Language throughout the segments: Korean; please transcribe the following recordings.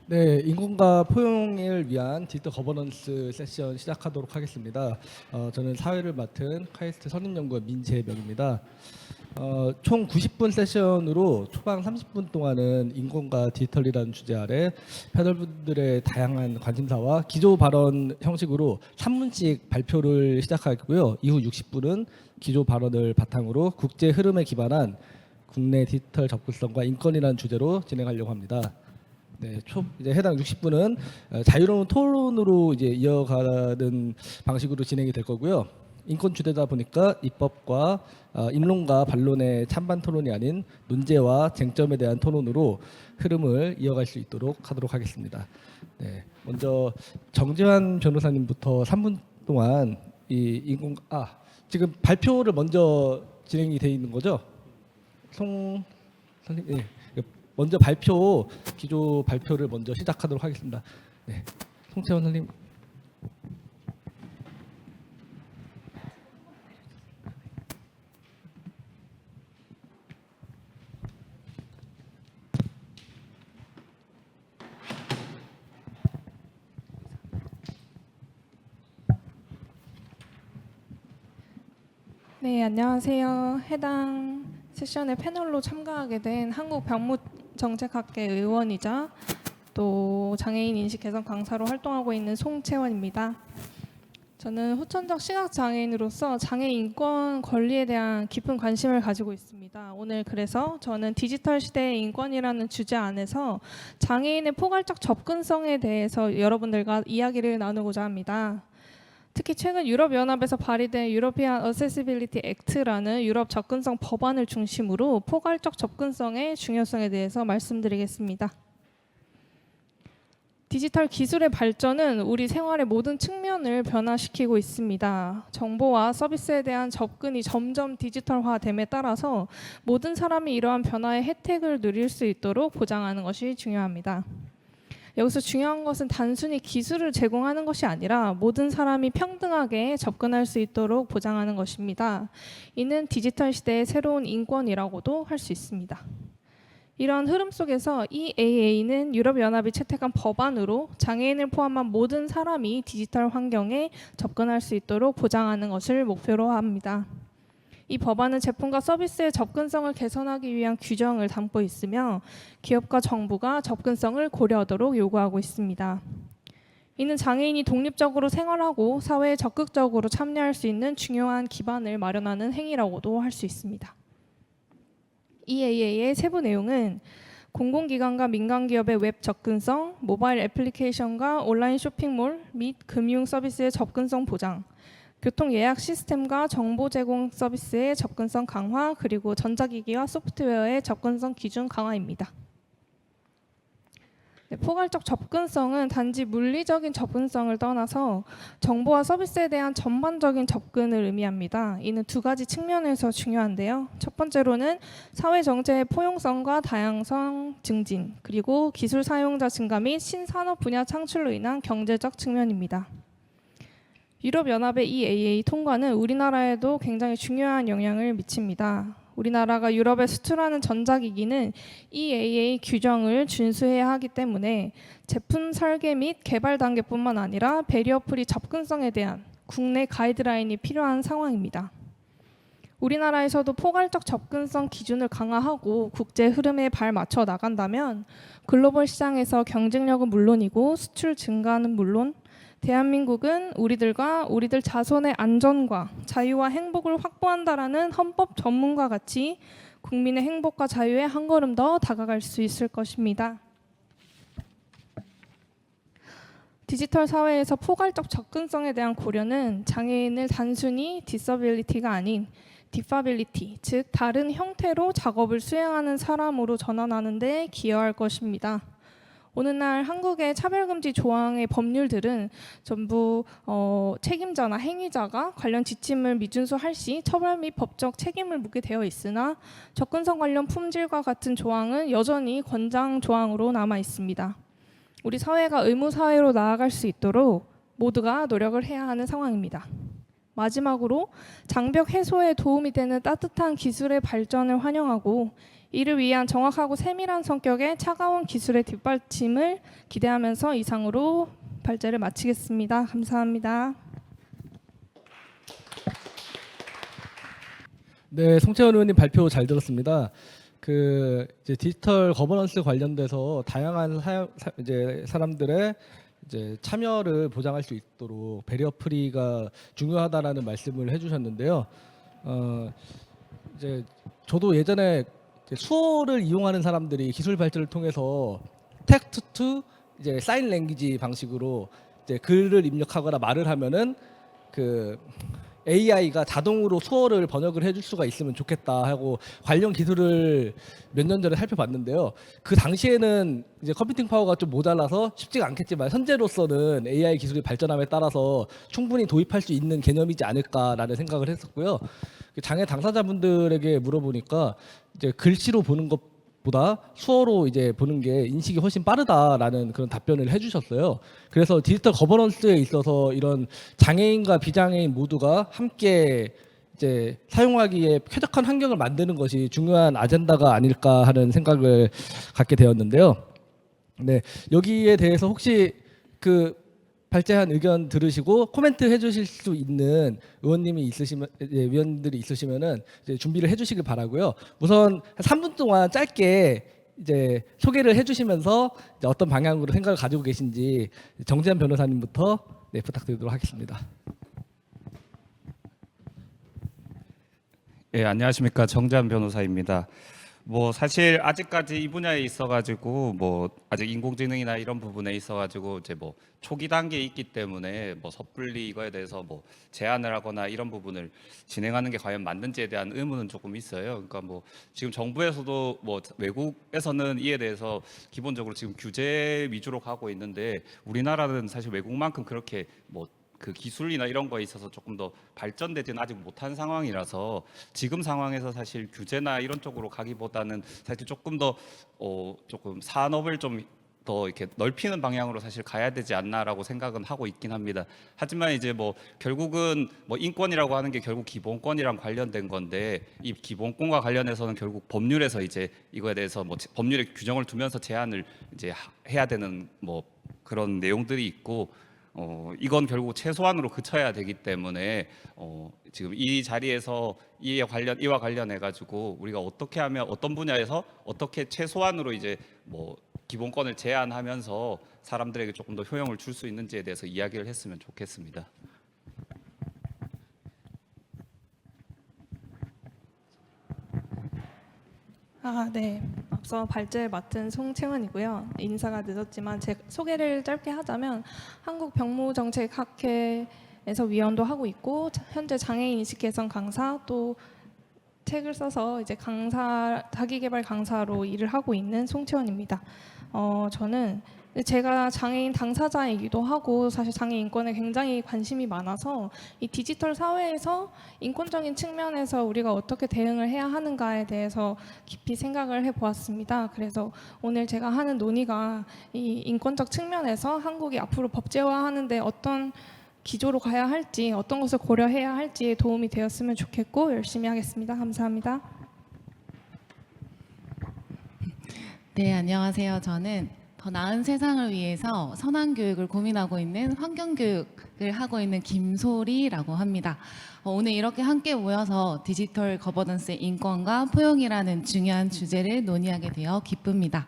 네, 인권과 포용을 위한 디지털 거버넌스 세션 시작하도록 하겠습니다. 저는 사회를 맡은 카이스트 선임연구원 민재명입니다. 총 90분 세션으로 초반 30분 동안은 인권과 디지털이라는 주제 아래 패널분들의 다양한 관심사와 기조 발언 형식으로 3분씩 발표를 시작하고요. 이후 60분은 기조 발언을 바탕으로 국제 흐름에 기반한 국내 디지털 접근성과 인권이라는 주제로 진행하려고 합니다. 네, 이제 해당 60분은 자유로운 토론으로 이제 이어가는 방식으로 진행이 될 거고요. 인권 주제다 보니까 입법과 인론과 반론의 찬반 토론이 아닌 논제와 쟁점에 대한 토론으로 흐름을 이어갈 수 있도록 하도록 하겠습니다. 네, 먼저 정재환 변호사님부터 3분 동안 지금 발표를 먼저 진행이 돼 있는 거죠? 송 선생님. 네. 먼저 기조 발표를 먼저 시작하도록 하겠습니다. 네, 송채원 선생님. 네, 안녕하세요. 해당 세션에 패널로 참가하게 된 한국병무정책학회 의원이자 또 장애인 인식 개선 강사로 활동하고 있는 송채원입니다. 저는 후천적 시각장애인으로서 장애인 인권 권리에 대한 깊은 관심을 가지고 있습니다. 오늘 그래서 저는 디지털 시대의 인권이라는 주제 안에서 장애인의 포괄적 접근성에 대해서 여러분들과 이야기를 나누고자 합니다. 특히 최근 유럽연합에서 발의된 유러피안 어세시빌리티 액트라는 유럽 접근성 법안을 중심으로 포괄적 접근성의 중요성에 대해서 말씀드리겠습니다. 디지털 기술의 발전은 우리 생활의 모든 측면을 변화시키고 있습니다. 정보와 서비스에 대한 접근이 점점 디지털화됨에 따라서 모든 사람이 이러한 변화의 혜택을 누릴 수 있도록 보장하는 것이 중요합니다. 여기서 중요한 것은 단순히 기술을 제공하는 것이 아니라 모든 사람이 평등하게 접근할 수 있도록 보장하는 것입니다. 이는 디지털 시대의 새로운 인권이라고도 할 수 있습니다. 이러한 흐름 속에서 EAA는 유럽연합이 채택한 법안으로 장애인을 포함한 모든 사람이 디지털 환경에 접근할 수 있도록 보장하는 것을 목표로 합니다. 이 법안은 제품과 서비스의 접근성을 개선하기 위한 규정을 담고 있으며 기업과 정부가 접근성을 고려하도록 요구하고 있습니다. 이는 장애인이 독립적으로 생활하고 사회에 적극적으로 참여할 수 있는 중요한 기반을 마련하는 행위라고도 할 수 있습니다. EAA의 세부 내용은 공공기관과 민간기업의 웹 접근성, 모바일 애플리케이션과 온라인 쇼핑몰 및 금융 서비스의 접근성 보장, 교통 예약 시스템과 정보 제공 서비스의 접근성 강화, 그리고 전자기기와 소프트웨어의 접근성 기준 강화입니다. 네, 포괄적 접근성은 단지 물리적인 접근성을 떠나서 정보와 서비스에 대한 전반적인 접근을 의미합니다. 이는 두 가지 측면에서 중요한데요. 첫 번째로는 사회 전체의 포용성과 다양성 증진, 그리고 기술 사용자 증가 및 신산업 분야 창출로 인한 경제적 측면입니다. 유럽연합의 EAA 통과는 우리나라에도 굉장히 중요한 영향을 미칩니다. 우리나라가 유럽에 수출하는 전자기기는 EAA 규정을 준수해야 하기 때문에 제품 설계 및 개발 단계뿐만 아니라 배리어 프리 접근성에 대한 국내 가이드라인이 필요한 상황입니다. 우리나라에서도 포괄적 접근성 기준을 강화하고 국제 흐름에 발맞춰 나간다면 글로벌 시장에서 경쟁력은 물론이고 수출 증가는 물론 대한민국은 우리들 자손의 안전과 자유와 행복을 확보한다라는 헌법 전문과 같이 국민의 행복과 자유에 한 걸음 더 다가갈 수 있을 것입니다. 디지털 사회에서 포괄적 접근성에 대한 고려는 장애인을 단순히 디서빌리티가 아닌 디파빌리티, 즉 다른 형태로 작업을 수행하는 사람으로 전환하는 데 기여할 것입니다. 오늘날 한국의 차별금지 조항의 법률들은 전부 책임자나 행위자가 관련 지침을 미준수할 시 처벌 및 법적 책임을 묻게 되어 있으나 접근성 관련 품질과 같은 조항은 여전히 권장 조항으로 남아 있습니다. 우리 사회가 의무사회로 나아갈 수 있도록 모두가 노력을 해야 하는 상황입니다. 마지막으로 장벽 해소에 도움이 되는 따뜻한 기술의 발전을 환영하고 이를 위한 정확하고 세밀한 성격의 차가운 기술의 뒷받침을 기대하면서 이상으로 발제를 마치겠습니다. 감사합니다. 네, 송채원 의원님 발표 잘 들었습니다. 이제 디지털 거버넌스 관련돼서 다양한 이제 사람들의 이제 참여를 보장할 수 있도록 배리어 프리가 중요하다라는 말씀을 해주셨는데요. 이제 저도 예전에 이제 수어를 이용하는 사람들이 기술 발전을 통해서 텍스트 투 이제 사인 랭귀지 방식으로 이제 글을 입력하거나 말을 하면은 AI가 자동으로 수어를 번역을 해줄 수가 있으면 좋겠다 하고 관련 기술을 몇 년 전에 살펴봤는데요. 그 당시에는 이제 컴퓨팅 파워가 좀 모자라서 쉽지가 않겠지만 현재로서는 AI 기술이 발전함에 따라서 충분히 도입할 수 있는 개념이지 않을까라는 생각을 했었고요. 장애 당사자분들에게 물어보니까 이제 글씨로 보는 것보다 수어로 이제 보는 게 인식이 훨씬 빠르다라는 그런 답변을 해주셨어요. 그래서 디지털 거버넌스에 있어서 이런 장애인과 비장애인 모두가 함께 이제 사용하기에 쾌적한 환경을 만드는 것이 중요한 아젠다가 아닐까 하는 생각을 갖게 되었는데요. 네, 여기에 대해서 혹시 발제한 의견 들으시고 코멘트 해주실 수 있는 위원들이 있으시면은 이제 준비를 해주시길 바라고요. 우선 3분 동안 짧게 이제 소개를 해주시면서 이제 어떤 방향으로 생각을 가지고 계신지 정재한 변호사님부터 네, 부탁드리도록 하겠습니다. 예, 안녕하십니까. 정재한 변호사입니다. 사실 아직까지 이 분야에 있어가지고 아직 인공지능이나 이런 부분에 있어가지고 이제 초기 단계에 있기 때문에 섣불리 이거에 대해서 제안을 하거나 이런 부분을 진행하는 게 과연 맞는지에 대한 의문은 조금 있어요. 그러니까 지금 정부에서도 외국에서는 이에 대해서 기본적으로 지금 규제 위주로 가고 있는데 우리나라는 사실 외국만큼 그렇게 그 기술이나 이런 거에 있어서 조금 더 발전되지는 아직 못한 상황이라서 지금 상황에서 사실 규제나 이런 쪽으로 가기보다는 사실 조금 더 조금 산업을 좀 더 이렇게 넓히는 방향으로 사실 가야 되지 않나라고 생각은 하고 있긴 합니다. 하지만 이제 결국은 인권이라고 하는 게 결국 기본권이랑 관련된 건데 이 기본권과 관련해서는 결국 법률에서 이제 이거에 대해서 법률에 규정을 두면서 제한을 이제 해야 되는 그런 내용들이 있고 이건 결국 최소한으로 그쳐야 되기 때문에 지금 이 자리에서 이와 관련해 가지고 우리가 어떻게 하면 어떤 분야에서 어떻게 최소한으로 이제 기본권을 제한하면서 사람들에게 조금 더 효용을 줄 수 있는지에 대해서 이야기를 했으면 좋겠습니다. 네. 앞서 발제를 맡은 송채원이고요. 인사가 늦었지만 제 소개를 짧게 하자면 한국병무정책학회에서 위원도 하고 있고 현재 장애인 인식 개선 강사 또 책을 써서 이제 자기개발 강사로 일을 하고 있는 송채원입니다. 저는 제가 장애인 당사자이기도 하고 사실 장애인 인권에 굉장히 관심이 많아서 이 디지털 사회에서 인권적인 측면에서 우리가 어떻게 대응을 해야 하는가에 대해서 깊이 생각을 해보았습니다. 그래서 오늘 제가 하는 논의가 이 인권적 측면에서 한국이 앞으로 법제화하는데 어떤 기조로 가야 할지 어떤 것을 고려해야 할지에 도움이 되었으면 좋겠고 열심히 하겠습니다. 감사합니다. 네, 안녕하세요. 저는 더 나은 세상을 위해서 선한 교육을 고민하고 있는 환경교육을 하고 있는 김소리라고 합니다. 오늘 이렇게 함께 모여서 디지털 거버넌스의 인권과 포용이라는 중요한 주제를 논의하게 되어 기쁩니다.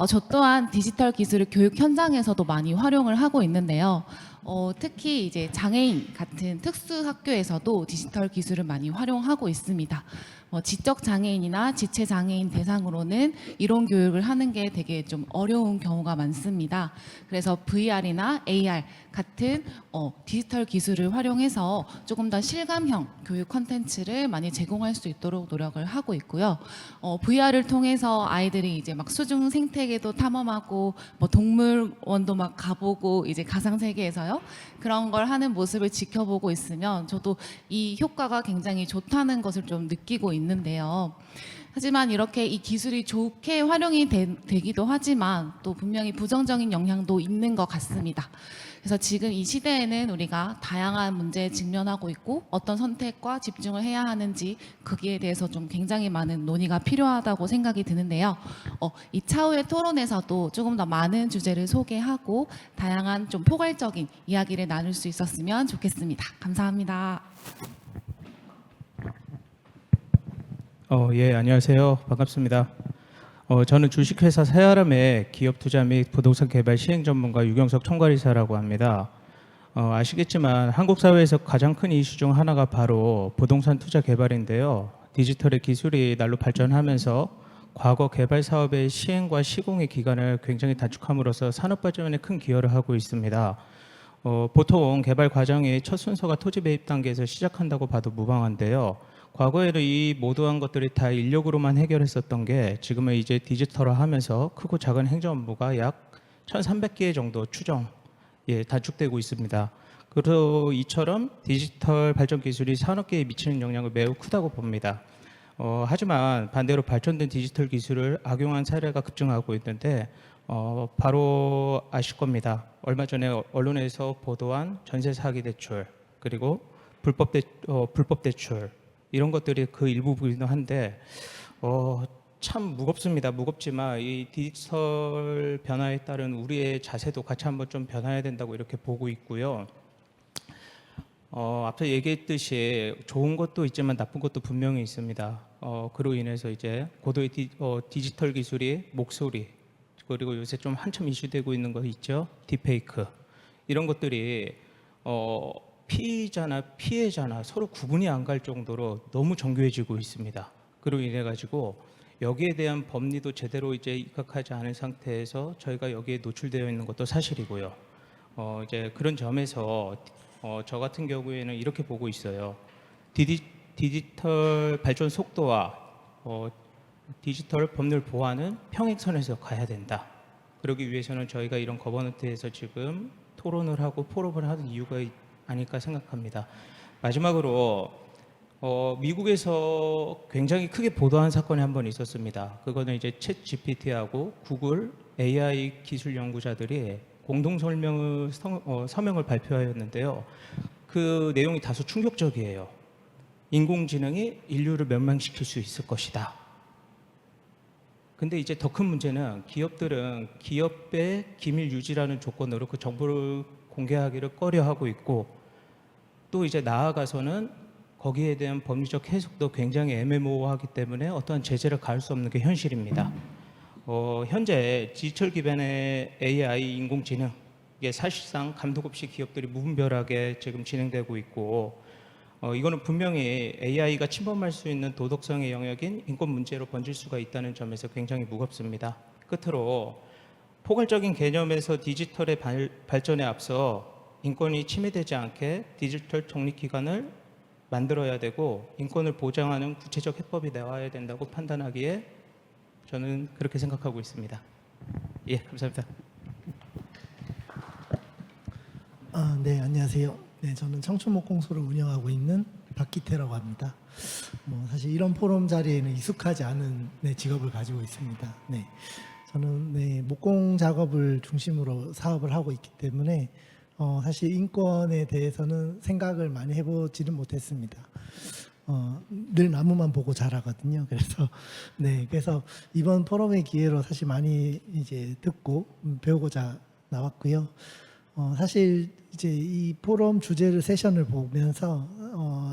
저 또한 디지털 기술을 교육 현장에서도 많이 활용을 하고 있는데요. 특히 이제 장애인 같은 특수 학교에서도 디지털 기술을 많이 활용하고 있습니다. 지적 장애인이나 지체 장애인 대상으로는 이론 교육을 하는 게 되게 좀 어려운 경우가 많습니다. 그래서 VR이나 AR 같은 디지털 기술을 활용해서 조금 더 실감형 교육 콘텐츠를 많이 제공할 수 있도록 노력을 하고 있고요. VR을 통해서 아이들이 이제 막 수중 생태계도 탐험하고 동물원도 막 가보고 이제 가상 세계에서요 그런 걸 하는 모습을 지켜보고 있으면 저도 이 효과가 굉장히 좋다는 것을 좀 느끼고 있는데요. 하지만 이렇게 이 기술이 좋게 활용이 되기도 하지만 또 분명히 부정적인 영향도 있는 것 같습니다. 그래서 지금 이 시대에는 우리가 다양한 문제에 직면하고 있고 어떤 선택과 집중을 해야 하는지 거기에 대해서 좀 굉장히 많은 논의가 필요하다고 생각이 드는데요. 이 차후의 토론에서도 조금 더 많은 주제를 소개하고 다양한 좀 포괄적인 이야기를 나눌 수 있었으면 좋겠습니다. 감사합니다. 예, 안녕하세요. 반갑습니다. 저는 주식회사 새아람의 기업 투자 및 부동산 개발 시행 전문가 유경석 총괄이사라고 합니다. 아시겠지만 한국 사회에서 가장 큰 이슈 중 하나가 바로 부동산 투자 개발인데요. 디지털의 기술이 날로 발전하면서 과거 개발 사업의 시행과 시공의 기간을 굉장히 단축함으로써 산업 발전에 큰 기여를 하고 있습니다. 보통 개발 과정의 첫 순서가 토지 매입 단계에서 시작한다고 봐도 무방한데요. 과거에는 이 모두한 것들이 다 인력으로만 해결했었던 게 지금은 이제 디지털화하면서 크고 작은 행정 업무가 약 1,300개 정도 단축되고 있습니다. 그래서 이처럼 디지털 발전 기술이 산업계에 미치는 영향은 매우 크다고 봅니다. 하지만 반대로 발전된 디지털 기술을 악용한 사례가 급증하고 있는데 바로 아실 겁니다. 얼마 전에 언론에서 보도한 전세 사기 대출 그리고 불법 대출 이런 것들이 그 일부분이기도 한데 참 무겁습니다. 무겁지만 이 디지털 변화에 따른 우리의 자세도 같이 한번 좀 변화해야 된다고 이렇게 보고 있고요. 앞서 얘기했듯이 좋은 것도 있지만 나쁜 것도 분명히 있습니다. 그로 인해서 이제 고도의 디지털 기술이 목소리 그리고 요새 좀 한참 이슈되고 있는 거 있죠. 딥페이크 이런 것들이 피해자나 서로 구분이 안 갈 정도로 너무 정교해지고 있습니다. 그로 인해 가지고 여기에 대한 법리도 제대로 이제 입각하지 않은 상태에서 저희가 여기에 노출되어 있는 것도 사실이고요. 이제 그런 점에서 저 같은 경우에는 이렇게 보고 있어요. 디지털 발전 속도와 디지털 법률 보완은 평행선에서 가야 된다. 그러기 위해서는 저희가 이런 거버넌트에서 지금 토론을 하고 포럼을 하는 이유가 아닐까 생각합니다. 마지막으로 미국에서 굉장히 크게 보도한 사건이 한 번 있었습니다. 그거는 이제 챗 GPT하고 구글 AI 기술 연구자들이 공동 서명을 발표하였는데요. 그 내용이 다소 충격적이에요. 인공지능이 인류를 멸망시킬 수 있을 것이다. 근데 이제 더 큰 문제는 기업들은 기업의 기밀 유지라는 조건으로 그 정보를 공개하기를 꺼려하고 있고 또 이제 나아가서는 거기에 대한 법리적 해석도 굉장히 애매모호하기 때문에 어떠한 제재를 가할 수 없는 게 현실입니다. 현재 디지털 기반의 AI 인공지능 이게 사실상 감독 없이 기업들이 무분별하게 지금 진행되고 있고 이거는 분명히 AI가 침범할 수 있는 도덕성의 영역인 인권 문제로 번질 수가 있다는 점에서 굉장히 무겁습니다. 끝으로 포괄적인 개념에서 디지털의 발전에 앞서 인권이 침해되지 않게 디지털 독립기관을 만들어야 되고 인권을 보장하는 구체적 해법이 나와야 된다고 판단하기에 저는 그렇게 생각하고 있습니다. 예, 감사합니다. 네, 안녕하세요. 네, 저는 청춘목공소를 운영하고 있는 박기태라고 합니다. 사실 이런 포럼 자리에는 익숙하지 않은 직업을 가지고 있습니다. 네, 저는 목공 작업을 중심으로 사업을 하고 있기 때문에 사실 인권에 대해서는 생각을 많이 해보지는 못했습니다. 늘 나무만 보고 자라거든요. 그래서 이번 포럼의 기회로 사실 많이 이제 듣고 배우고자 나왔고요. 사실 이제 이 포럼 주제를 세션을 보면서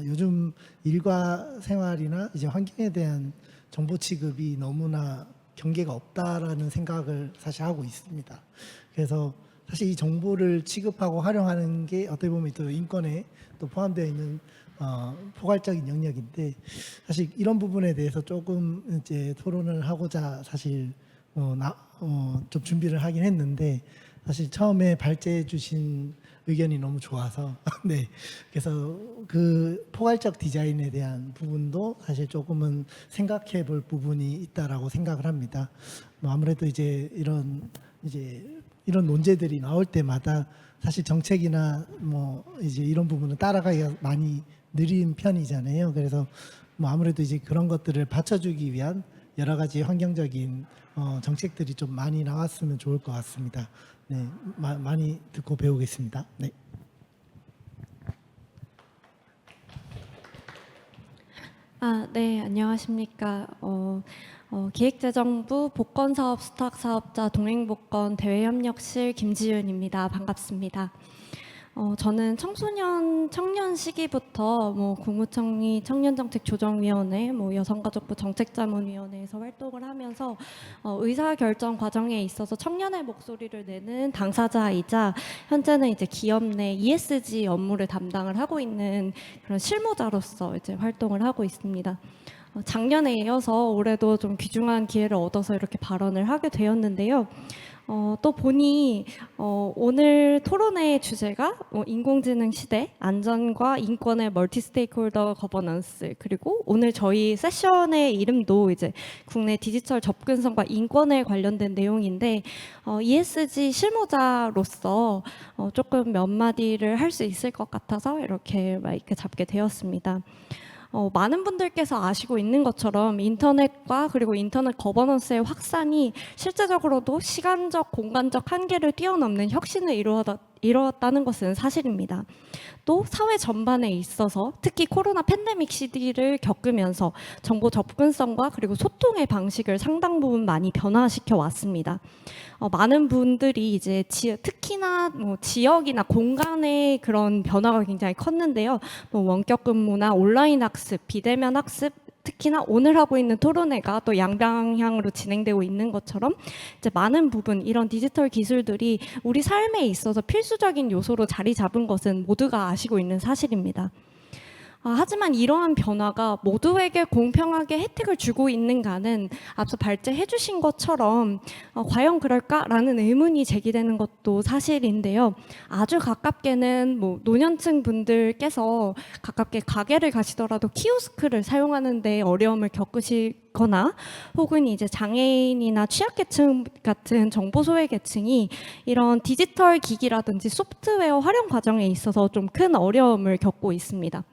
요즘 일과 생활이나 이제 환경에 대한 정보 취급이 너무나 경계가 없다라는 생각을 사실 하고 있습니다. 그래서 사실 이 정보를 취급하고 활용하는 게 어떻게 보면 또 인권에 또 포함되어 있는 포괄적인 영역인데 사실 이런 부분에 대해서 조금 이제 토론을 하고자 사실 좀 준비를 하긴 했는데 사실 처음에 발제해 주신 의견이 너무 좋아서 네, 그래서 그 포괄적 디자인에 대한 부분도 사실 조금은 생각해 볼 부분이 있다라고 생각을 합니다. 아무래도 이제 이런 논제들이 나올 때마다 사실 정책이나 이제 이런 부분은 따라가기가 많이 느린 편이잖아요. 그래서 뭐 아무래도 이제 그런 것들을 받쳐주기 위한 여러 가지 환경적인 정책들이 좀 많이 나왔으면 좋을 것 같습니다. 네, 많이 듣고 배우겠습니다. 네. 네, 안녕하십니까. 기획재정부 복권사업 수탁사업자 동행복권 대외협력실 김지윤입니다. 반갑습니다. 저는 청년 시기부터 국무총리 청년정책조정위원회, 여성가족부 정책자문위원회에서 활동을 하면서 의사결정 과정에 있어서 청년의 목소리를 내는 당사자이자 현재는 이제 기업 내 ESG 업무를 담당을 하고 있는 그런 실무자로서 이제 활동을 하고 있습니다. 작년에 이어서 올해도 좀 귀중한 기회를 얻어서 이렇게 발언을 하게 되었는데요. 또 보니 오늘 토론회의 주제가 인공지능 시대 안전과 인권의 멀티 스테이크홀더 거버넌스, 그리고 오늘 저희 세션의 이름도 이제 국내 디지털 접근성과 인권에 관련된 내용인데 ESG 실무자로서 조금 몇 마디를 할 수 있을 것 같아서 이렇게 마이크 잡게 되었습니다. 많은 분들께서 아시고 있는 것처럼 인터넷과 그리고 인터넷 거버넌스의 확산이 실제적으로도 시간적, 공간적 한계를 뛰어넘는 혁신을 이루었다는 것은 사실입니다. 또 사회 전반에 있어서 특히 코로나 팬데믹 시기를 겪으면서 정보 접근성과 그리고 소통의 방식을 상당 부분 많이 변화시켜 왔습니다. 많은 분들이 이제 특히나 지역이나 공간의 그런 변화가 굉장히 컸는데요. 원격 근무나 온라인 학습, 비대면 학습, 특히나 오늘 하고 있는 토론회가 또 양방향으로 진행되고 있는 것처럼 이제 많은 부분 이런 디지털 기술들이 우리 삶에 있어서 필수적인 요소로 자리 잡은 것은 모두가 아시고 있는 사실입니다. 하지만 이러한 변화가 모두에게 공평하게 혜택을 주고 있는가는 앞서 발제해 주신 것처럼 과연 그럴까라는 의문이 제기되는 것도 사실인데요. 아주 가깝게는 노년층 분들께서 가깝게 가게를 가시더라도 키오스크를 사용하는 데 어려움을 겪으시거나 혹은 이제 장애인이나 취약계층 같은 정보 소외 계층이 이런 디지털 기기라든지 소프트웨어 활용 과정에 있어서 좀 큰 어려움을 겪고 있습니다.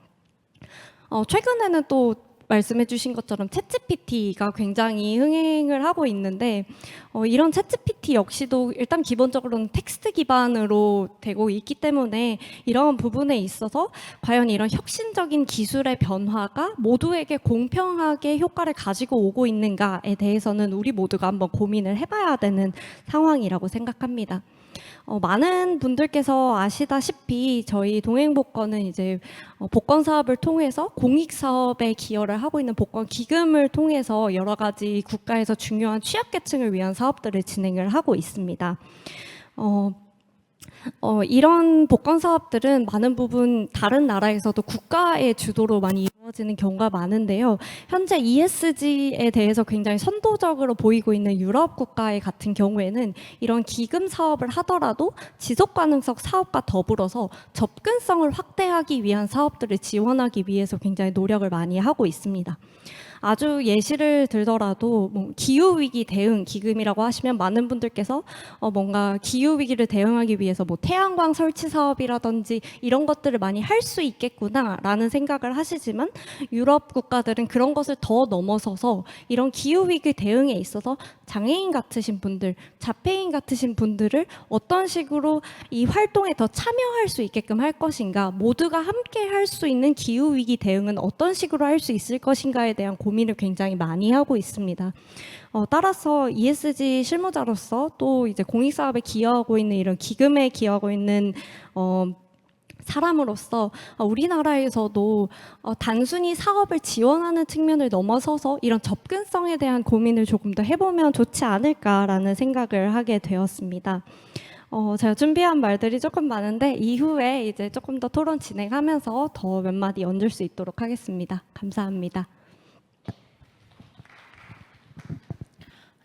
최근에는 또 말씀해 주신 것처럼 챗GPT가 굉장히 흥행을 하고 있는데 이런 챗GPT 역시도 일단 기본적으로는 텍스트 기반으로 되고 있기 때문에 이런 부분에 있어서 과연 이런 혁신적인 기술의 변화가 모두에게 공평하게 효과를 가지고 오고 있는가에 대해서는 우리 모두가 한번 고민을 해봐야 되는 상황이라고 생각합니다. 많은 분들께서 아시다시피 저희 동행복권은 이제 복권 사업을 통해서 공익 사업에 기여를 하고 있는 복권 기금을 통해서 여러 가지 국가에서 중요한 취약계층을 위한 사업들을 진행을 하고 있습니다. 이런 복권 사업들은 많은 부분 다른 나라에서도 국가의 주도로 많이 이루어지는 경우가 많은데요. 현재 ESG에 대해서 굉장히 선도적으로 보이고 있는 유럽 국가의 같은 경우에는 이런 기금 사업을 하더라도 지속 가능성 사업과 더불어서 접근성을 확대하기 위한 사업들을 지원하기 위해서 굉장히 노력을 많이 하고 있습니다. 아주 예시를 들더라도 기후위기 대응 기금이라고 하시면 많은 분들께서 뭔가 기후위기를 대응하기 위해서 태양광 설치 사업이라든지 이런 것들을 많이 할 수 있겠구나라는 생각을 하시지만 유럽 국가들은 그런 것을 더 넘어서서 이런 기후위기 대응에 있어서 장애인 같으신 분들, 자폐인 같으신 분들을 어떤 식으로 이 활동에 더 참여할 수 있게끔 할 것인가, 모두가 함께 할 수 있는 기후위기 대응은 어떤 식으로 할 수 있을 것인가에 대한 고민을 굉장히 많이 하고 있습니다. 따라서 ESG 실무자로서 또 이제 공익사업에 기여하고 있는 이런 기금에 기여하고 있는 사람으로서 우리나라에서도 단순히 사업을 지원하는 측면을 넘어서서 이런 접근성에 대한 고민을 조금 더 해보면 좋지 않을까라는 생각을 하게 되었습니다. 제가 준비한 말들이 조금 많은데 이후에 이제 조금 더 토론 진행하면서 더 몇 마디 얹을 수 있도록 하겠습니다. 감사합니다.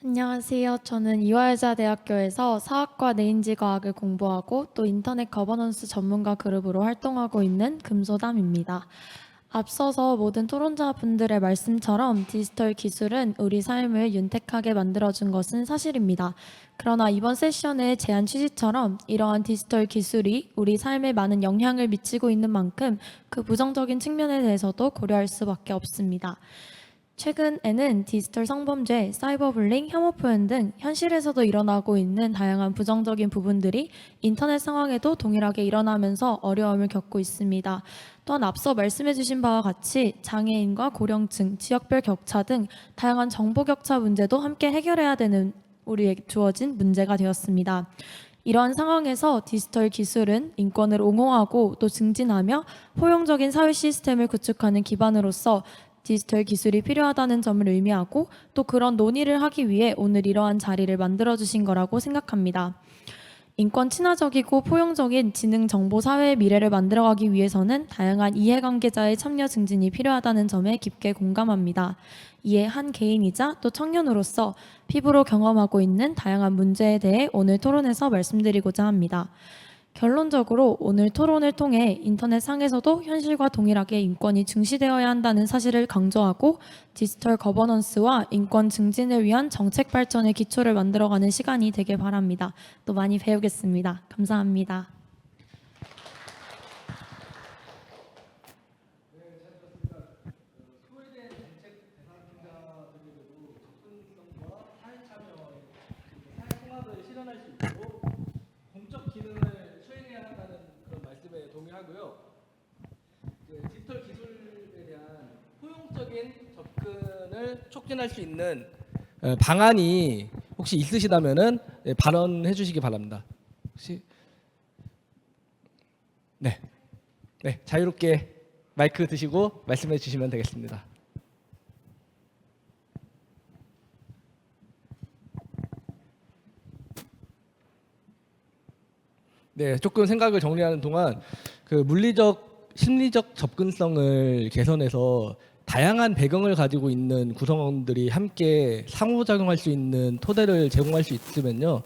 안녕하세요. 저는 이화여자대학교에서 사학과 내인지과학을 공부하고 또 인터넷 거버넌스 전문가 그룹으로 활동하고 있는 금소담입니다. 앞서서 모든 토론자분들의 말씀처럼 디지털 기술은 우리 삶을 윤택하게 만들어준 것은 사실입니다. 그러나 이번 세션의 제안 취지처럼 이러한 디지털 기술이 우리 삶에 많은 영향을 미치고 있는 만큼 그 부정적인 측면에 대해서도 고려할 수밖에 없습니다. 최근에는 디지털 성범죄, 사이버불링, 혐오 표현 등 현실에서도 일어나고 있는 다양한 부정적인 부분들이 인터넷 상황에도 동일하게 일어나면서 어려움을 겪고 있습니다. 또한 앞서 말씀해 주신 바와 같이 장애인과 고령층, 지역별 격차 등 다양한 정보 격차 문제도 함께 해결해야 되는 우리에게 주어진 문제가 되었습니다. 이러한 상황에서 디지털 기술은 인권을 옹호하고 또 증진하며 포용적인 사회 시스템을 구축하는 기반으로서 디지털 기술이 필요하다는 점을 의미하고 또 그런 논의를 하기 위해 오늘 이러한 자리를 만들어주신 거라고 생각합니다. 인권 친화적이고 포용적인 지능 정보 사회의 미래를 만들어가기 위해서는 다양한 이해관계자의 참여 증진이 필요하다는 점에 깊게 공감합니다. 이에 한 개인이자 또 청년으로서 피부로 경험하고 있는 다양한 문제에 대해 오늘 토론에서 말씀드리고자 합니다. 결론적으로 오늘 토론을 통해 인터넷 상에서도 현실과 동일하게 인권이 중시되어야 한다는 사실을 강조하고 디지털 거버넌스와 인권 증진을 위한 정책 발전의 기초를 만들어가는 시간이 되길 바랍니다. 또 많이 배우겠습니다. 감사합니다. 공적 기능을 수행해야 한다는 그런 말씀에 동의하고요. 디지털 기술에 대한 포용적인 접근을 촉진할 수 있는 방안이 혹시 있으시다면은 발언해 주시기 바랍니다. 혹시 네, 자유롭게 마이크 드시고 말씀해 주시면 되겠습니다. 네, 조금 생각을 정리하는 동안 그 물리적, 심리적 접근성을 개선해서 다양한 배경을 가지고 있는 구성원들이 함께 상호작용할 수 있는 토대를 제공할 수 있으면요,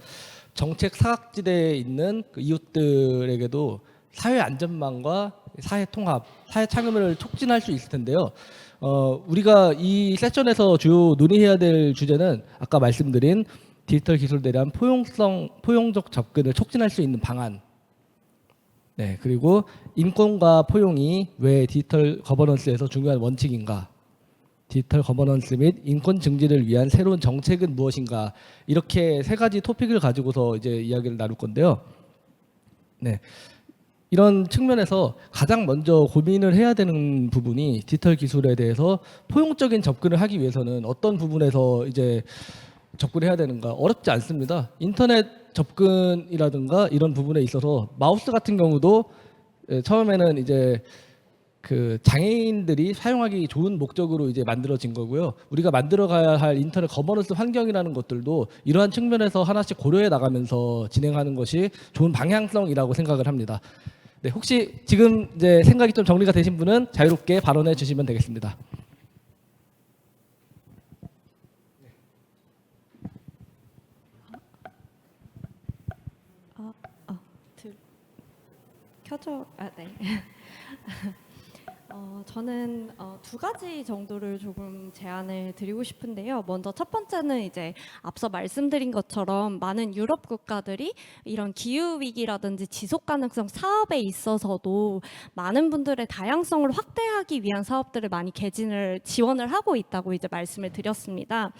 정책 사각지대에 있는 그 이웃들에게도 사회 안전망과 사회 통합, 사회 참여를 촉진할 수 있을 텐데요. 우리가 이 세션에서 주요 논의해야 될 주제는 아까 말씀드린 디지털 기술에 대한 포용적 접근을 촉진할 수 있는 방안. 네, 그리고 인권과 포용이 왜 디지털 거버넌스에서 중요한 원칙인가? 디지털 거버넌스 및 인권 증진을 위한 새로운 정책은 무엇인가? 이렇게 세 가지 토픽을 가지고서 이제 이야기를 나눌 건데요. 네. 이런 측면에서 가장 먼저 고민을 해야 되는 부분이 디지털 기술에 대해서 포용적인 접근을 하기 위해서는 어떤 부분에서 이제 접근해야 되는가? 어렵지 않습니다. 인터넷 접근이라든가 이런 부분에 있어서 마우스 같은 경우도 처음에는 이제 그 장애인들이 사용하기 좋은 목적으로 이제 만들어진 거고요. 우리가 만들어가야 할 인터넷 거버넌스 환경이라는 것들도 이러한 측면에서 하나씩 고려해 나가면서 진행하는 것이 좋은 방향성이라고 생각을 합니다. 네, 혹시 지금 이제 생각이 좀 정리가 되신 분은 자유롭게 발언해 주시면 되겠습니다. 켜져. 네. 저는 두 가지 정도를 조금 제안을 드리고 싶은데요. 먼저 첫 번째는 이제 앞서 말씀드린 것처럼 많은 유럽 국가들이 이런 기후 위기라든지 지속 가능성 사업에 있어서도 많은 분들의 다양성을 확대하기 위한 사업들을 많이 지원을 하고 있다고 이제 말씀을 드렸습니다.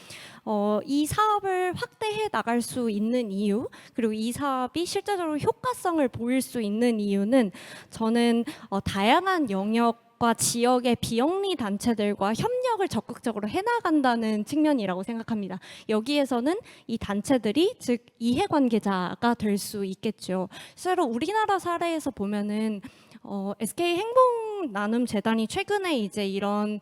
이 사업을 확대해 나갈 수 있는 이유, 그리고 이 사업이 실제적으로 효과성을 보일 수 있는 이유는 저는 다양한 영역과 지역의 비영리 단체들과 협력을 적극적으로 해나간다는 측면이라고 생각합니다. 여기에서는 이 단체들이 즉 이해관계자가 될 수 있겠죠. 실제로 우리나라 사례에서 보면은 SK 행복나눔재단이 최근에 이제 이런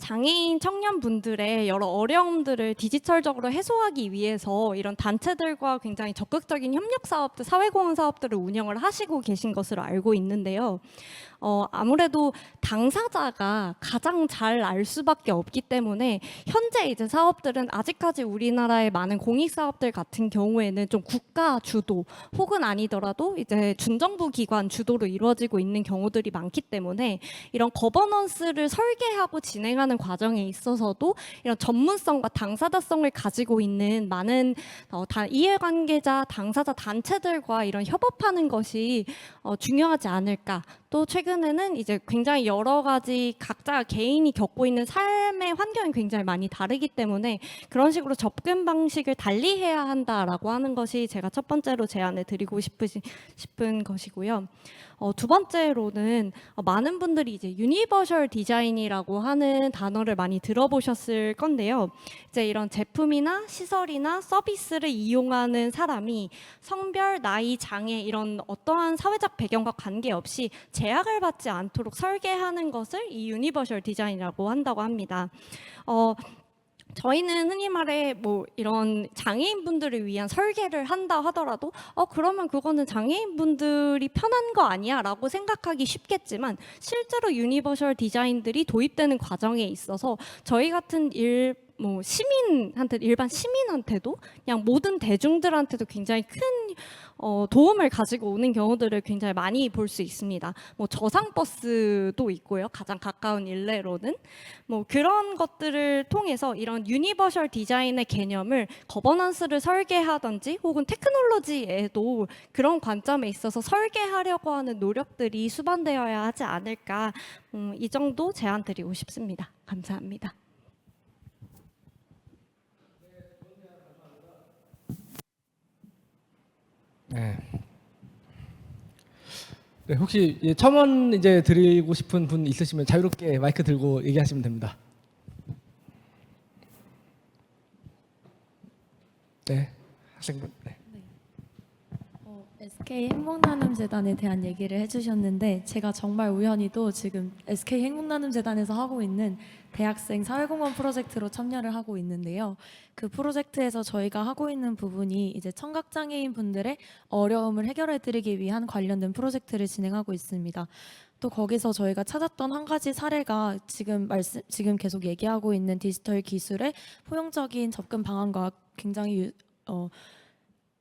장애인 청년분들의 여러 어려움들을 디지털적으로 해소하기 위해서 이런 단체들과 굉장히 적극적인 협력 사업들, 사회공헌 사업들을 운영을 하시고 계신 것으로 알고 있는데요. 아무래도 당사자가 가장 잘 알 수밖에 없기 때문에 현재 이제 사업들은 아직까지 우리나라의 많은 공익 사업들 같은 경우에는 좀 국가 주도 혹은 아니더라도 이제 준정부 기관 주도로 이루어지고 있는 경우들이 많기 때문에 이런 거버넌스를 설계하고 진행하는 과정에 있어서도 이런 전문성과 당사자성을 가지고 있는 많은 이해관계자, 당사자 단체들과 이런 협업하는 것이 중요하지 않을까. 또 최근에는 이제 굉장히 여러 가지 각자 개인이 겪고 있는 삶의 환경이 굉장히 많이 다르기 때문에 그런 식으로 접근 방식을 달리해야 한다라고 하는 것이 제가 첫 번째로 제안을 드리고 싶은 것이고요. 두 번째로는 많은 분들이 이제 유니버셜 디자인이라고 하는 단어를 많이 들어보셨을 건데요. 이제 이런 제품이나 시설이나 서비스를 이용하는 사람이 성별, 나이, 장애 이런 어떠한 사회적 배경과 관계없이 제약을 받지 않도록 설계하는 것을 이 유니버셜 디자인이라고 한다고 합니다. 저희는 흔히 말해 뭐 이런 장애인분들을 위한 설계를 한다 하더라도 그러면 그거는 장애인분들이 편한 거 아니야 라고 생각하기 쉽겠지만 실제로 유니버셜 디자인들이 도입되는 과정에 있어서 저희 같은 일반 시민한테도 그냥 모든 대중들한테도 굉장히 큰 도움을 가지고 오는 경우들을 굉장히 많이 볼 수 있습니다. 뭐 저상버스도 있고요. 가장 가까운 일례로는 뭐 그런 것들을 통해서 이런 유니버셜 디자인의 개념을 거버넌스를 설계하든지 혹은 테크놀로지에도 그런 관점에 있어서 설계하려고 하는 노력들이 수반되어야 하지 않을까. 이 정도 제안 드리고 싶습니다. 감사합니다. 네. 네, 혹시 첨언 이제 드리고 싶은 분 있으시면 자유롭게 마이크 들고 얘기하시면 됩니다. 네, 학생분. 네. SK 행복나눔재단에 대한 얘기를 해주셨는데 제가 정말 우연히도 지금 SK 행복나눔재단에서 하고 있는 대학생 사회공헌 프로젝트로 참여를 하고 있는데요. 그 프로젝트에서 저희가 하고 있는 부분이 이제 청각장애인 분들의 어려움을 해결해드리기 위한 관련된 프로젝트를 진행하고 있습니다. 또 거기서 저희가 찾았던 한 가지 사례가 지금 계속 얘기하고 있는 디지털 기술의 포용적인 접근 방안과 굉장히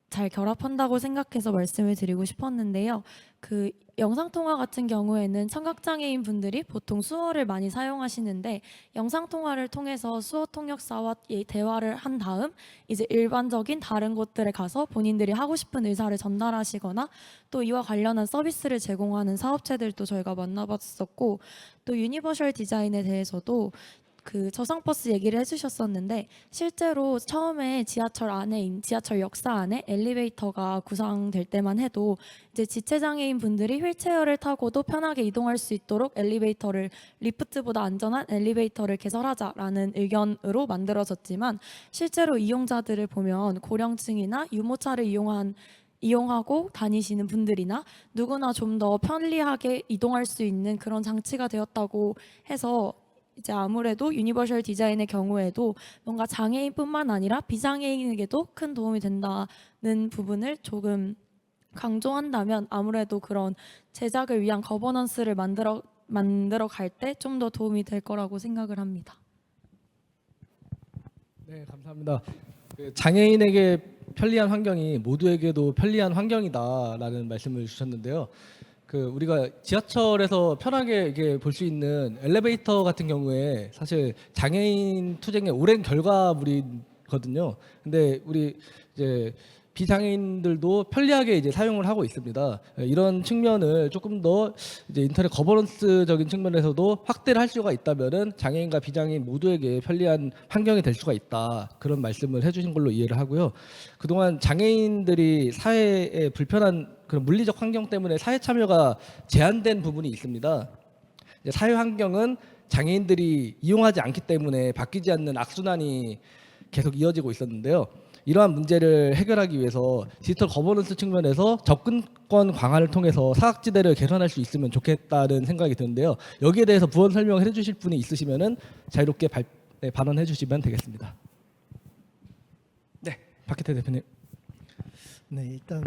잘 결합한다고 생각해서 말씀을 드리고 싶었는데요. 그 영상통화 같은 경우에는 청각장애인 분들이 보통 수어를 많이 사용하시는데 영상통화를 통해서 수어 통역사와 대화를 한 다음 이제 일반적인 다른 곳들에 가서 본인들이 하고 싶은 의사를 전달하시거나 또 이와 관련한 서비스를 제공하는 사업체들도 저희가 만나봤었고 또 유니버셜 디자인에 대해서도 그 저상버스 얘기를 해주셨었는데 실제로 처음에 지하철 역사 안에 엘리베이터가 구상될 때만 해도 이제 지체장애인 분들이 휠체어를 타고도 편하게 이동할 수 있도록 리프트보다 안전한 엘리베이터를 개설하자라는 의견으로 만들어졌지만 실제로 이용자들을 보면 고령층이나 유모차를 이용하고 다니시는 분들이나 누구나 좀 더 편리하게 이동할 수 있는 그런 장치가 되었다고 해서 이제 아무래도 유니버셜 디자인의 경우에도 뭔가 장애인뿐만 아니라 비장애인에게도 큰 도움이 된다는 부분을 조금 강조한다면 아무래도 그런 제작을 위한 거버넌스를 만들어 갈 때 좀 더 도움이 될 거라고 생각을 합니다. 네, 감사합니다. 장애인에게 편리한 환경이 모두에게도 편리한 환경이다라는 말씀을 주셨는데요. 우리가 지하철에서 편하게 이게 볼 수 있는 엘리베이터 같은 경우에 사실 장애인 투쟁의 오랜 결과물이거든요. 근데 우리 이제 비장애인들도 편리하게 이제 사용을 하고 있습니다. 이런 측면을 조금 더 이제 인터넷 거버넌스적인 측면에서도 확대를 할 수가 있다면은 장애인과 비장애인 모두에게 편리한 환경이 될 수가 있다. 그런 말씀을 해주신 걸로 이해를 하고요. 그동안 장애인들이 사회에 불편한 그런 물리적 환경 때문에 사회 참여가 제한된 부분이 있습니다. 사회 환경은 장애인들이 이용하지 않기 때문에 바뀌지 않는 악순환이 계속 이어지고 있었는데요. 이러한 문제를 해결하기 위해서 디지털 거버넌스 측면에서 접근권 강화를 통해서 사각지대를 개선할 수 있으면 좋겠다는 생각이 드는데요. 여기에 대해서 부연 설명을 해주실 분이 있으시면은 자유롭게 발언해 주시면 되겠습니다. 네, 박기태 대표님. 네, 일단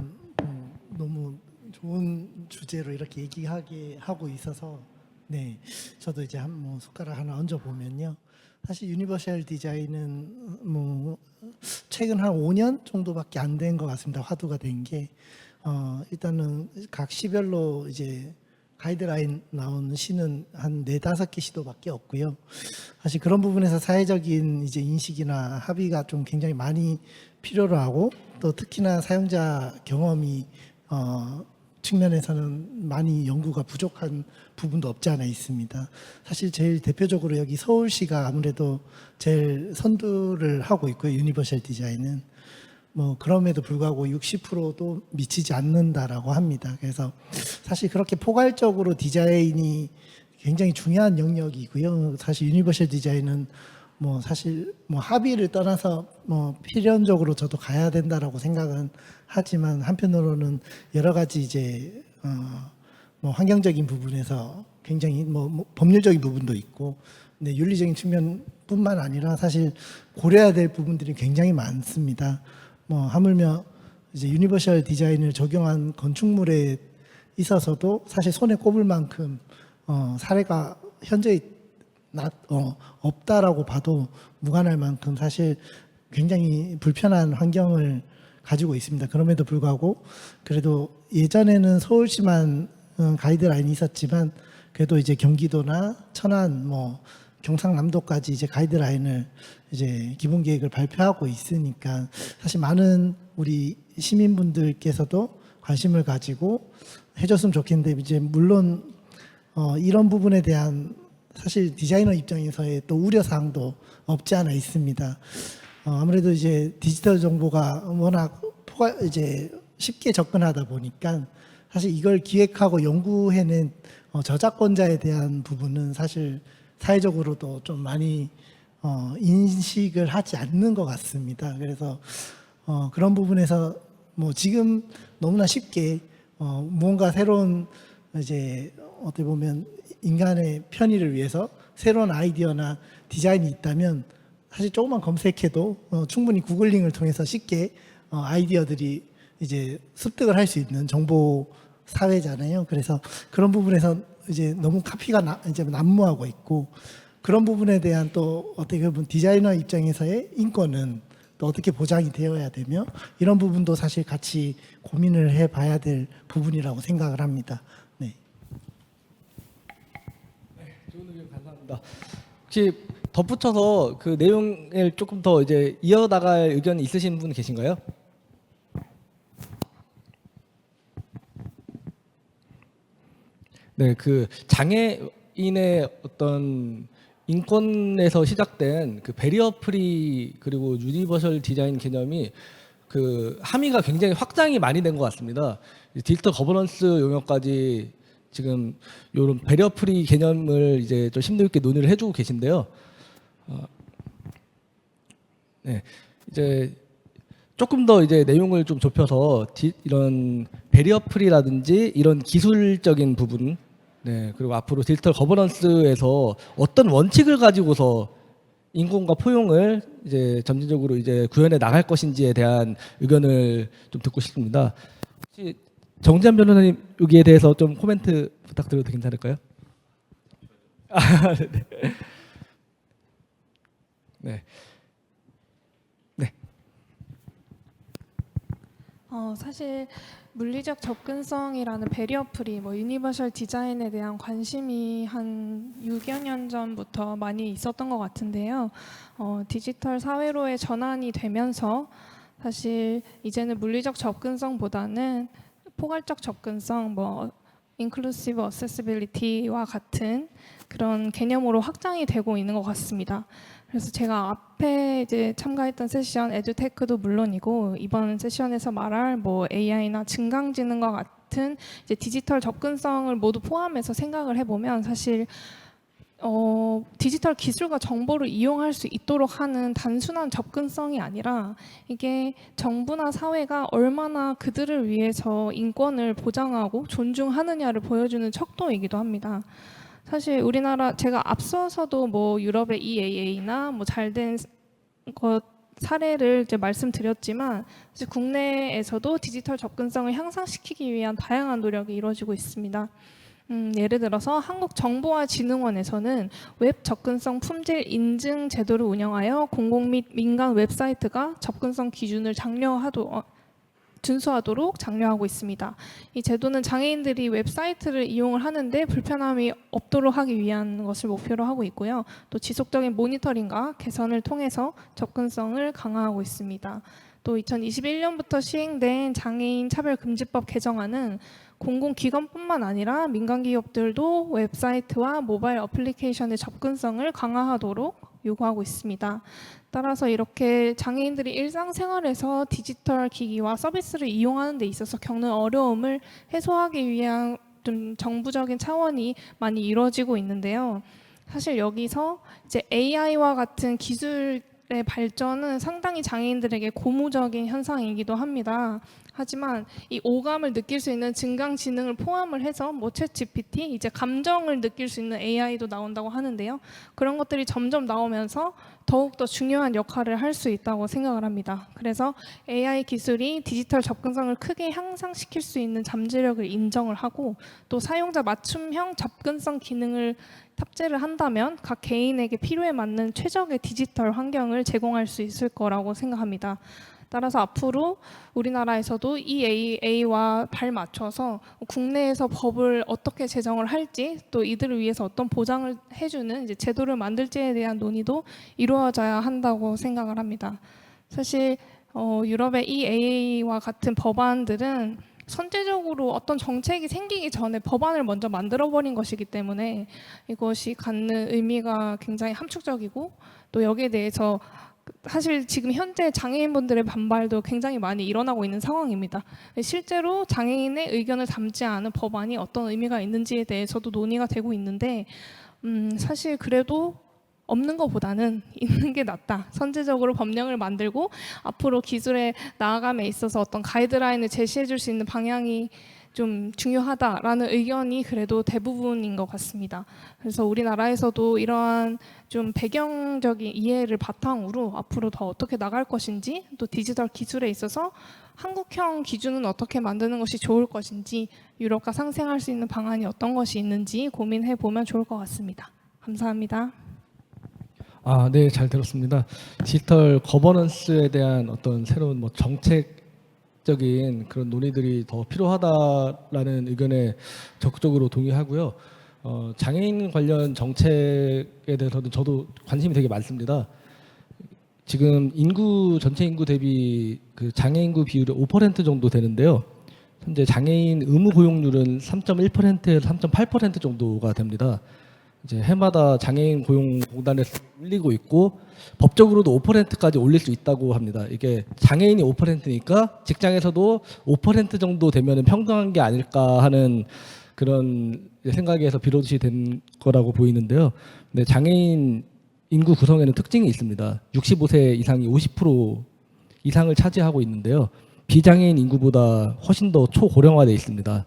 너무 좋은 주제로 이렇게 얘기하게 하고 있어서 네, 저도 이제 뭐 숟가락 하나 얹어 보면요. 사실 유니버셜 디자인은 뭐 최근 한 5년 정도밖에 안 된 것 같습니다. 화두가 된 게 일단은 각 시별로 이제 가이드라인 나온 시는 한 4-5개 시도밖에 없고요. 사실 그런 부분에서 사회적인 이제 인식이나 합의가 좀 굉장히 많이 필요로 하고 또 특히나 사용자 경험이 측면에서는 많이 연구가 부족한 부분도 없지 않아 있습니다. 사실 제일 대표적으로 여기 서울시가 아무래도 제일 선두를 하고 있고요. 유니버셜 디자인은 뭐 그럼에도 불구하고 60%도 미치지 않는다라고 합니다. 그래서 사실 그렇게 포괄적으로 디자인이 굉장히 중요한 영역이고요. 사실 유니버셜 디자인은 뭐 사실 뭐 합의를 떠나서 뭐 필연적으로 저도 가야 된다라고 생각은 하지만 한편으로는 여러 가지 이제 뭐 환경적인 부분에서 굉장히 뭐 법률적인 부분도 있고 근데 윤리적인 측면뿐만 아니라 사실 고려해야 될 부분들이 굉장히 많습니다. 뭐 하물며 이제 유니버셜 디자인을 적용한 건축물에 있어서도 사실 손에 꼽을 만큼 사례가 현재 없다라고 봐도 무관할 만큼 사실 굉장히 불편한 환경을 가지고 있습니다. 그럼에도 불구하고 그래도 예전에는 서울시만 가이드라인이 있었지만 그래도 이제 경기도나 천안 뭐 경상남도까지 이제 가이드라인을 이제 기본 계획을 발표하고 있으니까 사실 많은 우리 시민분들께서도 관심을 가지고 해줬으면 좋겠는데 이제 물론 이런 부분에 대한 사실 디자이너 입장에서의 또 우려 사항도 없지 않아 있습니다. 아무래도 이제 디지털 정보가 워낙 이제 쉽게 접근하다 보니까 사실 이걸 기획하고 연구해낸 저작권자에 대한 부분은 사실 사회적으로도 좀 많이 인식을 하지 않는 것 같습니다. 그래서 그런 부분에서 뭐 지금 너무나 쉽게 무언가 새로운 이제 어떻게 보면 인간의 편의를 위해서 새로운 아이디어나 디자인이 있다면 사실 조금만 검색해도 충분히 구글링을 통해서 쉽게 아이디어들이 이제 습득을 할 수 있는 정보 사회잖아요. 그래서 그런 부분에서 이제 너무 카피가 이제 난무하고 있고 그런 부분에 대한 또 어떻게 보면 디자이너 입장에서의 인권은 또 어떻게 보장이 되어야 되며 이런 부분도 사실 같이 고민을 해봐야 될 부분이라고 생각을 합니다. 네. 좋은 의견 감사합니다. 혹시 덧붙여서 그 내용을 조금 더 이제 이어나갈 의견이 있으신 분 계신가요? 네, 그 장애인의 어떤 인권에서 시작된 그 베리어 프리 그리고 유니버셜 디자인 개념이 그 함의가 굉장히 확장이 많이 된 것 같습니다. 디지털 거버넌스 용어까지 지금 이런 베리어 프리 개념을 이제 좀 심도 있게 논의를 해주고 계신데요. 네, 이제 조금 더 이제 내용을 좀 좁혀서 이런 베리어 프리라든지 이런 기술적인 부분, 네, 그리고 앞으로 디지털 거버넌스에서 어떤 원칙을 가지고서 인권과 포용을 이제 점진적으로 이제 구현해 나갈 것인지에 대한 의견을 좀 듣고 싶습니다. 혹시 정지한 변호사님 여기에 대해서 좀 코멘트 부탁드려도 괜찮을까요? 네. 네. 네. 사실 물리적 접근성이라는 베리어 프리, 뭐 유니버셜 디자인에 대한 관심이 한 6여 년 전부터 많이 있었던 것 같은데요. 디지털 사회로의 전환이 되면서 사실 이제는 물리적 접근성보다는 포괄적 접근성, 뭐 인클루시브 어세시빌리티와 같은 그런 개념으로 확장이 되고 있는 것 같습니다. 그래서 제가 앞에 이제 참가했던 세션 에듀테크도 물론이고 이번 세션에서 말할 뭐 AI나 증강지능과 같은 이제 디지털 접근성을 모두 포함해서 생각을 해보면 사실 디지털 기술과 정보를 이용할 수 있도록 하는 단순한 접근성이 아니라 이게 정부나 사회가 얼마나 그들을 위해서 인권을 보장하고 존중하느냐를 보여주는 척도이기도 합니다. 사실 우리나라 제가 앞서서도 뭐 유럽의 EAA나 뭐 잘된 것 사례를 이제 말씀드렸지만 사실 국내에서도 디지털 접근성을 향상시키기 위한 다양한 노력이 이루어지고 있습니다. 예를 들어서 한국정보화진흥원에서는 웹 접근성 품질 인증 제도를 운영하여 공공 및 민간 웹사이트가 접근성 기준을 준수하도록 장려하고 있습니다. 이 제도는 장애인들이 웹사이트를 이용을 하는데 불편함이 없도록 하기 위한 것을 목표로 하고 있고요. 또 지속적인 모니터링과 개선을 통해서 접근성을 강화하고 있습니다. 또 2021년부터 시행된 장애인 차별금지법 개정안은 공공기관뿐만 아니라 민간 기업들도 웹사이트와 모바일 어플리케이션의 접근성을 강화하도록 요구하고 있습니다. 따라서 이렇게 장애인들이 일상생활에서 디지털 기기와 서비스를 이용하는 데 있어서 겪는 어려움을 해소하기 위한 좀 정부적인 차원이 많이 이루어지고 있는데요. 사실 여기서 이제 AI와 같은 기술의 발전은 상당히 장애인들에게 고무적인 현상이기도 합니다. 하지만 이 오감을 느낄 수 있는 증강지능을 포함을 해서 뭐 챗GPT, 이제 감정을 느낄 수 있는 AI도 나온다고 하는데요. 그런 것들이 점점 나오면서 더욱더 중요한 역할을 할 수 있다고 생각을 합니다. 그래서 AI 기술이 디지털 접근성을 크게 향상시킬 수 있는 잠재력을 인정을 하고 또 사용자 맞춤형 접근성 기능을 탑재를 한다면 각 개인에게 필요에 맞는 최적의 디지털 환경을 제공할 수 있을 거라고 생각합니다. 따라서 앞으로 우리나라에서도 EAA와 발맞춰서 국내에서 법을 어떻게 제정을 할지 또 이들을 위해서 어떤 보장을 해주는 이제 제도를 만들지에 대한 논의도 이루어져야 한다고 생각을 합니다. 사실 유럽의 EAA와 같은 법안들은 선제적으로 어떤 정책이 생기기 전에 법안을 먼저 만들어버린 것이기 때문에 이것이 갖는 의미가 굉장히 함축적이고 또 여기에 대해서 사실 지금 현재 장애인분들의 반발도 굉장히 많이 일어나고 있는 상황입니다. 실제로 장애인의 의견을 담지 않은 법안이 어떤 의미가 있는지에 대해서도 논의가 되고 있는데 사실 그래도 없는 것보다는 있는 게 낫다. 선제적으로 법령을 만들고 앞으로 기술의 나아감에 있어서 어떤 가이드라인을 제시해 줄 수 있는 방향이 좀 중요하다라는 의견이 그래도 대부분인 것 같습니다. 그래서 우리나라에서도 이러한 좀 배경적인 이해를 바탕으로 앞으로 더 어떻게 나갈 것인지 또 디지털 기술에 있어서 한국형 기준은 어떻게 만드는 것이 좋을 것인지 유럽과 상생할 수 있는 방안이 어떤 것이 있는지 고민해 보면 좋을 것 같습니다. 감사합니다. 네, 잘 들었습니다. 디지털 거버넌스에 대한 어떤 새로운 뭐 정책적인 그런 논의들이 더 필요하다라는 의견에 적극적으로 동의하고요. 장애인 관련 정책에 대해서도 저도 관심이 되게 많습니다. 지금 전체 인구 대비 그 장애 인구 비율이 5% 정도 되는데요. 현재 장애인 의무 고용률은 3.1%에서 3.8% 정도가 됩니다. 이제 해마다 장애인 고용공단에서 올리고 있고 법적으로도 5%까지 올릴 수 있다고 합니다. 이게 장애인이 5%니까 직장에서도 5% 정도 되면 평등한 게 아닐까 하는 그런 생각에서 비롯이 된 거라고 보이는데요. 근데 장애인 인구 구성에는 특징이 있습니다. 65세 이상이 50% 이상을 차지하고 있는데요. 비장애인 인구보다 훨씬 더 초고령화되어 있습니다.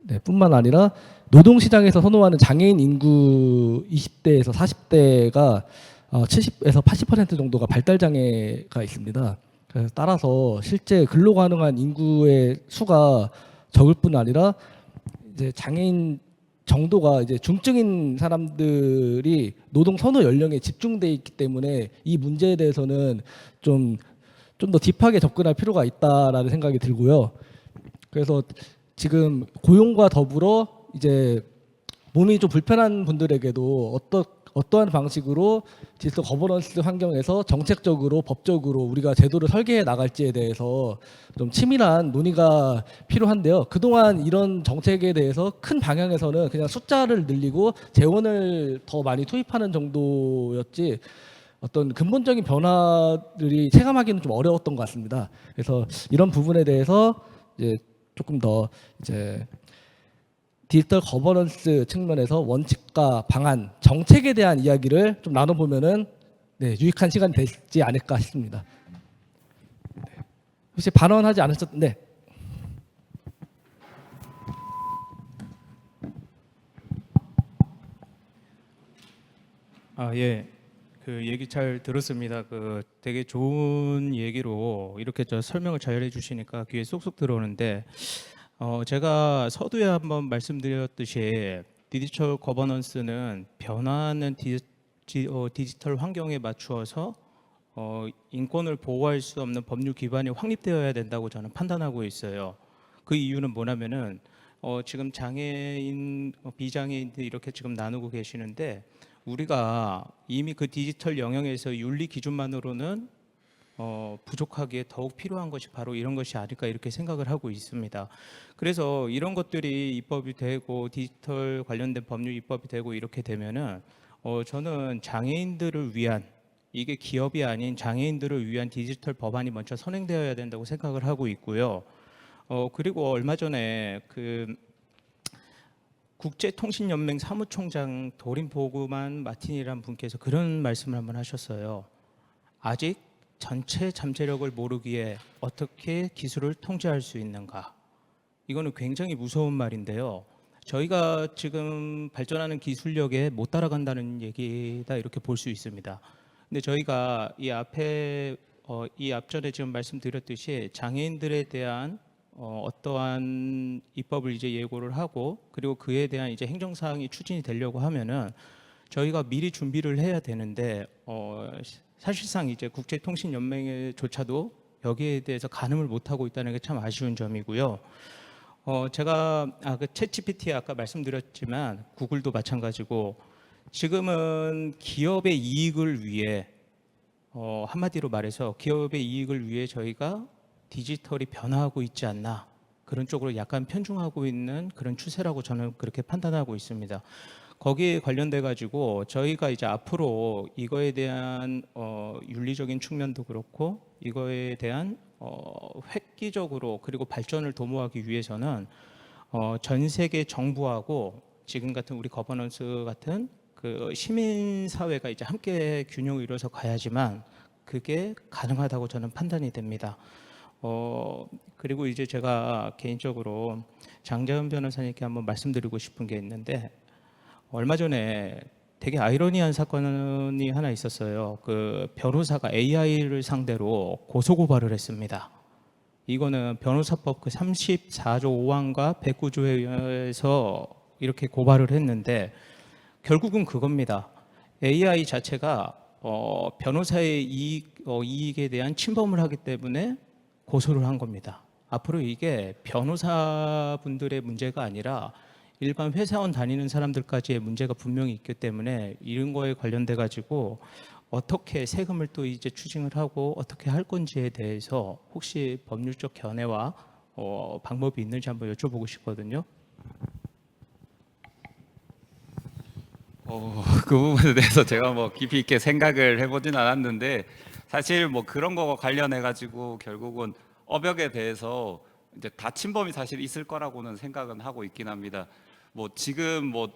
네, 뿐만 아니라 노동시장에서 선호하는 장애인 인구 20대에서 40대가 70에서 80% 정도가 발달장애가 있습니다. 그래서 따라서 실제 근로 가능한 인구의 수가 적을 뿐 아니라 이제 장애인 정도가 이제 중증인 사람들이 노동 선호 연령에 집중돼 있기 때문에 이 문제에 대해서는 좀 더 딥하게 접근할 필요가 있다라는 생각이 들고요. 그래서 지금 고용과 더불어 이제 몸이 좀 불편한 분들에게도 어떠한 방식으로 디지털 거버넌스 환경에서 정책적으로 법적으로 우리가 제도를 설계해 나갈지에 대해서 좀 치밀한 논의가 필요한데요. 그동안 이런 정책에 대해서 큰 방향에서는 그냥 숫자를 늘리고 재원을 더 많이 투입하는 정도였지 어떤 근본적인 변화들이 체감하기는 좀 어려웠던 것 같습니다. 그래서 이런 부분에 대해서 이제 조금 더 이제 디지털 거버넌스 측면에서 원칙과 방안, 정책에 대한 이야기를 좀 나눠보면은 네, 유익한 시간이 되지 않을까 싶습니다. 혹시 발언하지 않으셨? 네. 아, 예. 그 얘기 잘 들었습니다. 그 되게 좋은 얘기로 이렇게 저 설명을 잘 해주시니까 귀에 쏙쏙 들어오는데, 제가 서두에 한번 말씀드렸듯이 디지털 거버넌스는 변화하는 디지털 환경에 맞추어서 인권을 보호할 수 없는 법률 기반이 확립되어야 된다고 저는 판단하고 있어요. 그 이유는 뭐냐면은 지금 장애인, 비장애인들 이렇게 지금 나누고 계시는데, 우리가 이미 그 디지털 영역에서 윤리 기준만으로는 부족하기에 더욱 필요한 것이 바로 이런 것이 아닐까 이렇게 생각을 하고 있습니다. 그래서 이런 것들이 입법이 되고 디지털 관련된 법률 입법이 되고 이렇게 되면은 저는 장애인들을 위한, 이게 기업이 아닌 장애인들을 위한 디지털 법안이 먼저 선행되어야 된다고 생각을 하고 있고요. 그리고 얼마 전에 그 국제통신연맹 사무총장 도린 보그만 마틴이라는 분께서 그런 말씀을 한번 하셨어요. 아직 전체 잠재력을 모르기에 어떻게 기술을 통제할 수 있는가? 이거는 굉장히 무서운 말인데요. 저희가 지금 발전하는 기술력에 못 따라간다는 얘기다 이렇게 볼 수 있습니다. 근데 저희가 이 앞전에 지금 말씀드렸듯이 장애인들에 대한 어떠한 입법을 이제 예고를 하고, 그리고 그에 대한 이제 행정 사항이 추진이 되려고 하면은 저희가 미리 준비를 해야 되는데 사실상 이제 국제통신연맹조차도 여기에 대해서 가늠을 못 하고 있다는 게 참 아쉬운 점이고요. 제가 그 챗GPT 아까 말씀드렸지만 구글도 마찬가지고 지금은 기업의 이익을 위해 한마디로 말해서 기업의 이익을 위해 저희가 디지털이 변화하고 있지 않나, 그런 쪽으로 약간 편중하고 있는 그런 추세라고 저는 그렇게 판단하고 있습니다. 거기에 관련돼 가지고 저희가 이제 앞으로 이거에 대한 윤리적인 측면도 그렇고 이거에 대한 획기적으로 그리고 발전을 도모하기 위해서는 전 세계 정부하고 지금 같은 우리 거버넌스 같은 그 시민 사회가 이제 함께 균형을 이뤄서 가야지만 그게 가능하다고 저는 판단이 됩니다. 그리고 이제 제가 개인적으로 장자연 변호사님께 한번 말씀드리고 싶은 게 있는데, 얼마 전에 되게 아이러니한 사건이 하나 있었어요. 그 변호사가 AI를 상대로 고소고발을 했습니다. 이거는 변호사법 그 34조 5항과 109조에 의해서 이렇게 고발을 했는데, 결국은 그겁니다. AI 자체가 변호사의 이익에 대한 침범을 하기 때문에 고소를 한 겁니다. 앞으로 이게 변호사분들의 문제가 아니라 일반 회사원 다니는 사람들까지의 문제가 분명히 있기 때문에 이런 거에 관련돼 가지고 어떻게 세금을 또 이제 추징을 하고 어떻게 할 건지에 대해서 혹시 법률적 견해와 방법이 있는지 한번 여쭤보고 싶거든요. 그 부분에 대해서 제가 뭐 깊이 있게 생각을 해보진 않았는데, 사실 뭐 그런 거와 관련해 가지고 결국은 업역에 대해서 이제 다 침범이 사실 있을 거라고는 생각은 하고 있긴 합니다. 뭐 지금 뭐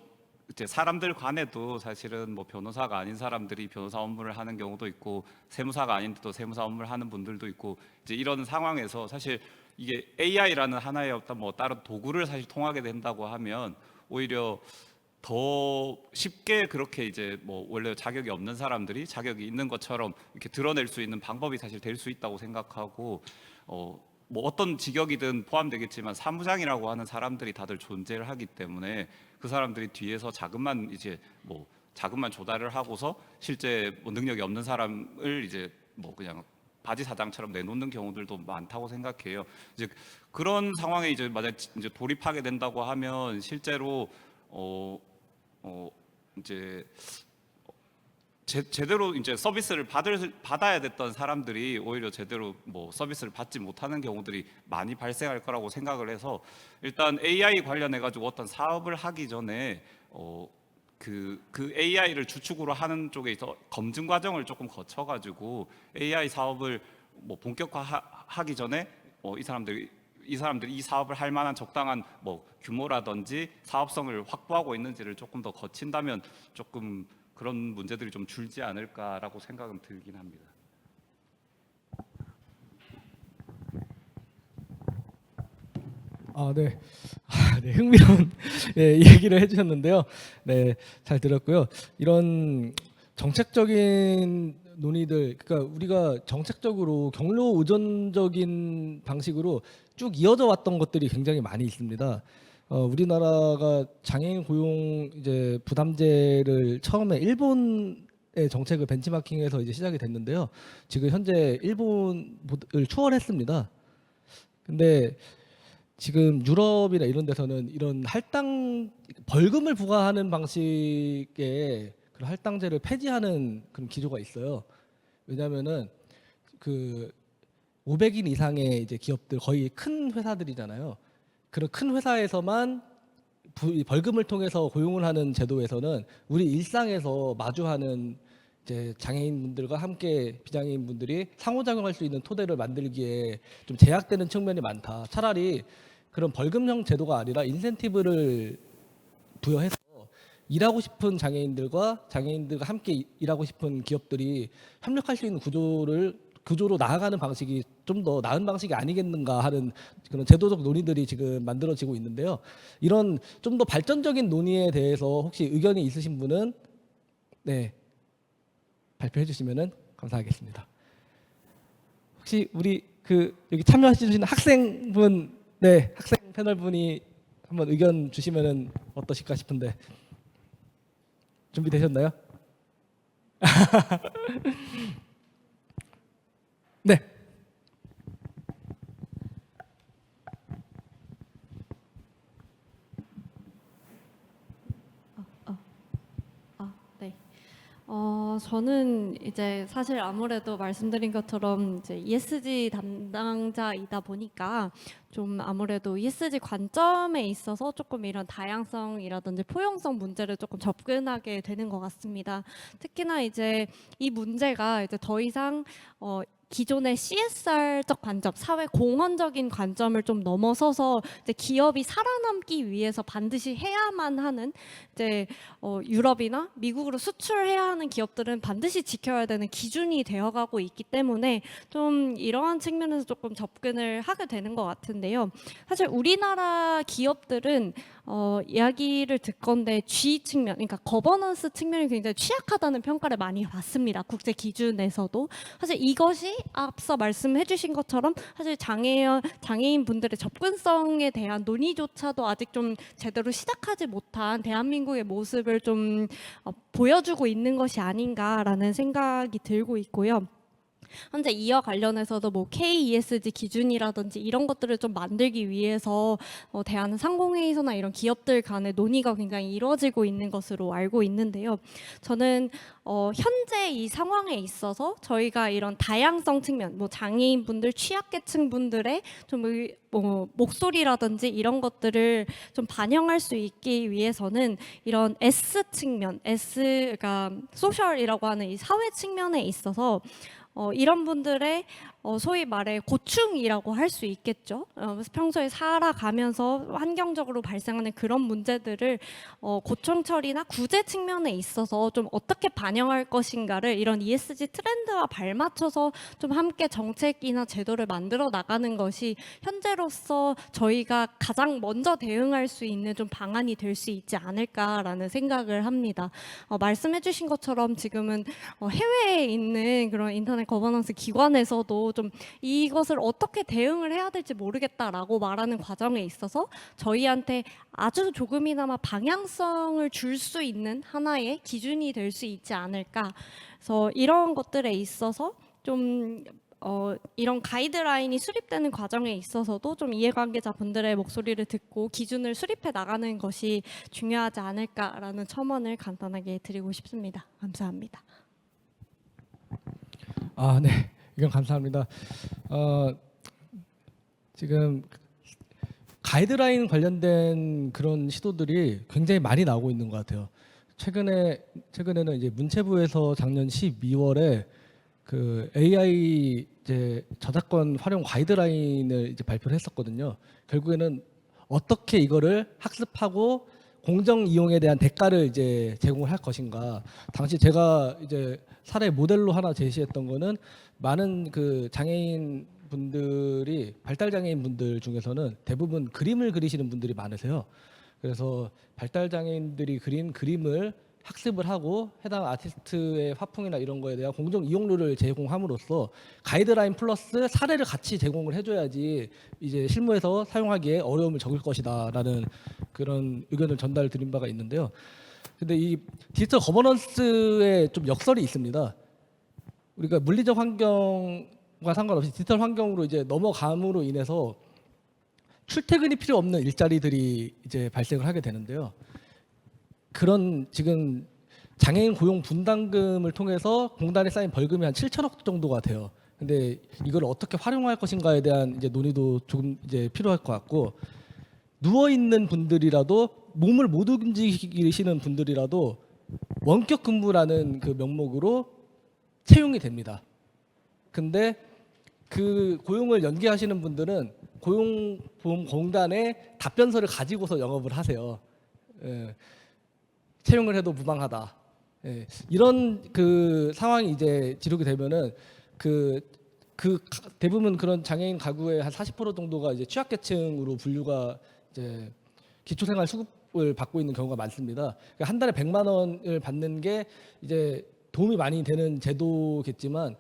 이제 사람들 간에도 사실은 뭐 변호사가 아닌 사람들이 변호사 업무를 하는 경우도 있고, 세무사가 아닌데도 세무사 업무를 하는 분들도 있고, 이제 이런 상황에서 사실 이게 AI라는 하나의 어떤 뭐 다른 도구를 사실 통하게 된다고 하면 오히려 더 쉽게 그렇게 이제 뭐 원래 자격이 없는 사람들이 자격이 있는 것처럼 이렇게 드러낼 수 있는 방법이 사실 될 수 있다고 생각하고, 뭐 어떤 직역이든 포함되겠지만 사무장이라고 하는 사람들이 다들 존재를 하기 때문에 그 사람들이 뒤에서 자금만 이제 뭐 자금만 조달을 하고서 실제 뭐 능력이 없는 사람을 이제 뭐 그냥 바지 사장처럼 내놓는 경우들도 많다고 생각해요. 이제 그런 상황에 이제 만약 이제 돌입하게 된다고 하면 실제로 이제 제대로 이제 서비스를 받아야 됐던 사람들이 오히려 제대로 뭐 서비스를 받지 못하는 경우들이 많이 발생할 거라고 생각을 해서, 일단 AI 관련해 가지고 어떤 사업을 하기 전에 그 AI를 주축으로 하는 쪽에 있어 검증 과정을 조금 거쳐 가지고 AI 사업을 뭐 본격화하기 전에 이 사람들이 이 사람들이 이 사업을 할 만한 적당한 뭐 규모라든지 사업성을 확보하고 있는지를 조금 더 거친다면 조금 그런 문제들이 좀 줄지 않을까라고 생각은 들긴 합니다. 네. 네, 흥미로운 예, 얘기를 해주셨는데요. 네, 잘 들었고요. 이런 정책적인 논의들, 그러니까 우리가 정책적으로 경로 의존적인 방식으로 쭉 이어져 왔던 것들이 굉장히 많이 있습니다. 우리나라가 장애인 고용 이제 부담제를 처음에 일본의 정책을 벤치마킹해서 이제 시작이 됐는데요. 지금 현재 일본을 추월했습니다. 근데 지금 유럽이나 이런 데서는 이런 할당 벌금을 부과하는 방식의 그런 할당제를 폐지하는 그런 기조가 있어요. 왜냐하면은 그 500인 이상의 이제 기업들 거의 큰 회사들이잖아요. 그런 큰 회사에서만 벌금을 통해서 고용을 하는 제도에서는 우리 일상에서 마주하는 이제 장애인분들과 함께 비장애인분들이 상호작용할 수 있는 토대를 만들기에 좀 제약되는 측면이 많다. 차라리 그런 벌금형 제도가 아니라 인센티브를 부여해서 일하고 싶은 장애인들과 장애인들과 함께 일하고 싶은 기업들이 협력할 수 있는 구조로 나아가는 방식이 좀 더 나은 방식이 아니겠는가 하는 그런 제도적 논의들이 지금 만들어지고 있는데요. 이런 좀 더 발전적인 논의에 대해서 혹시 의견이 있으신 분은 네, 발표해 주시면은 감사하겠습니다. 혹시 우리 그 여기 참여해 주신 학생분, 네, 학생 패널분이 한번 의견 주시면은 어떠실까 싶은데 준비되셨나요? 네. 네. 저는 이제 사실 아무래도 말씀드린 것처럼 이제 ESG 담당자이다 보니까 좀 아무래도 ESG 관점에 있어서 조금 이런 다양성이라든지 포용성 문제를 조금 접근하게 되는 것 같습니다. 특히나 이제 이 문제가 이제 더 이상 기존의 CSR적 관점, 사회 공헌적인 관점을 좀 넘어서서 이제 기업이 살아남기 위해서 반드시 해야만 하는 이제 유럽이나 미국으로 수출해야 하는 기업들은 반드시 지켜야 되는 기준이 되어가고 있기 때문에 좀 이러한 측면에서 조금 접근을 하게 되는 것 같은데요. 사실 우리나라 기업들은 이야기를 듣건데 G 측면, 그러니까 거버넌스 측면이 굉장히 취약하다는 평가를 많이 받습니다. 국제 기준에서도. 사실 이것이 앞서 말씀해 주신 것처럼 사실 장애인 분들의 접근성에 대한 논의조차도 아직 좀 제대로 시작하지 못한 대한민국의 모습을 좀 보여주고 있는 것이 아닌가라는 생각이 들고 있고요. 현재 이와 관련해서도 뭐 KESG 기준이라든지 이런 것들을 좀 만들기 위해서 대한상공회의소나 이런 기업들 간의 논의가 굉장히 이루어지고 있는 것으로 알고 있는데요. 저는 현재 이 상황에 있어서 저희가 이런 다양성 측면, 뭐 장애인분들, 취약계층분들의 좀 목소리라든지 이런 것들을 좀 반영할 수 있기 위해서는 이런 S 측면, S가 소셜이라고 하는 이 사회 측면에 있어서 이런 분들의 소위 말해 고충이라고 할 수 있겠죠. 평소에 살아가면서 환경적으로 발생하는 그런 문제들을 고충 처리나 구제 측면에 있어서 좀 어떻게 반영할 것인가를 이런 ESG 트렌드와 발맞춰서 좀 함께 정책이나 제도를 만들어 나가는 것이 현재로서 저희가 가장 먼저 대응할 수 있는 좀 방안이 될 수 있지 않을까라는 생각을 합니다. 말씀해주신 것처럼 지금은 해외에 있는 그런 인터넷 거버넌스 기관에서도 좀 이것을 어떻게 대응을 해야 될지 모르겠다라고 말하는 과정에 있어서 저희한테 아주 조금이나마 방향성을 줄 수 있는 하나의 기준이 될 수 있지 않을까. 그래서 이런 것들에 있어서 좀 이런 가이드라인이 수립되는 과정에 있어서도 좀 이해관계자분들의 목소리를 듣고 기준을 수립해 나가는 것이 중요하지 않을까라는 첨언을 간단하게 드리고 싶습니다. 감사합니다. 네. 의견 감사합니다. 지금 가이드라인 관련된 그런 시도들이 굉장히 많이 나오고 있는 것 같아요. 최근에는 이제 문체부에서 작년 12월에 그 AI 이제 저작권 활용 가이드라인을 이제 발표를 했었거든요. 결국에는 어떻게 이거를 학습하고 공정 이용에 대한 대가를 이제 제공을 할 것인가. 당시 제가 이제 사례 모델로 하나 제시했던 거는 많은 그 장애인 분들이 발달 장애인 분들 중에서는 대부분 그림을 그리시는 분들이 많으세요. 그래서 발달 장애인들이 그린 그림을 학습을 하고 해당 아티스트의 화풍이나 이런 거에 대한 공정 이용료를 제공함으로써 가이드라인 플러스 사례를 같이 제공을 해줘야지 이제 실무에서 사용하기에 어려움을 적을 것이다라는 그런 의견을 전달드린 바가 있는데요. 근데 이 디지털 거버넌스에 좀 역설이 있습니다. 우리가 물리적 환경과 상관없이 디지털 환경으로 이제 넘어감으로 인해서 출퇴근이 필요 없는 일자리들이 이제 발생을 하게 되는데요. 그런 지금 장애인 고용 분담금을 통해서 공단에 쌓인 벌금이 한 7천억 정도가 돼요. 근데 이걸 어떻게 활용할 것인가에 대한 이제 논의도 조금 이제 필요할 것 같고, 누워 있는 분들이라도 몸을 못 움직이시는 분들이라도 원격 근무라는 그 명목으로 채용이 됩니다. 근데 그 고용을 연기하시는 분들은 고용보험공단의 답변서를 가지고서 영업을 하세요. 예. 채용을 해도 무방하다. 예, 이런 그 상황이 이제 지속이 되면은 그 대부분 그런 장애인 가구의 한 40% 정도가 이제 취약계층으로 분류가 이제 기초생활 수급을 받고 있는 경우가 많습니다. 그러니까 한 달에 100만 원을 받는 게 이제 도움이 많이 되는 제도겠지만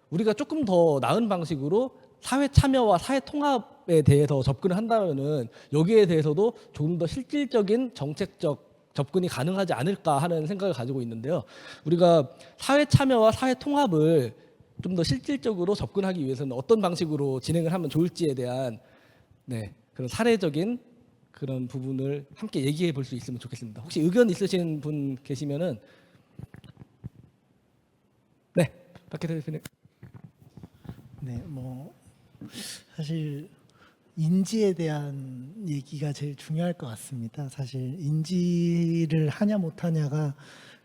우리가 조금 더 나은 방식으로 사회 참여와 사회 통합에 대해서 접근을 한다면은 여기에 대해서도 조금 더 실질적인 정책적 접근이 가능하지 않을까 하는 생각을 가지고 있는데요. 우리가 사회 참여와 사회 통합을 좀 더 실질적으로 접근하기 위해서는 어떤 방식으로 진행을 하면 좋을지에 대한 그런 사례적인 그런 부분을 함께 얘기해 볼 수 있으면 좋겠습니다. 혹시 의견 있으신 분 계시면은 박기태 대표님. 네, 뭐 사실 인지에 대한 얘기가 제일 중요할 것 같습니다. 사실 인지를 하냐 못하냐가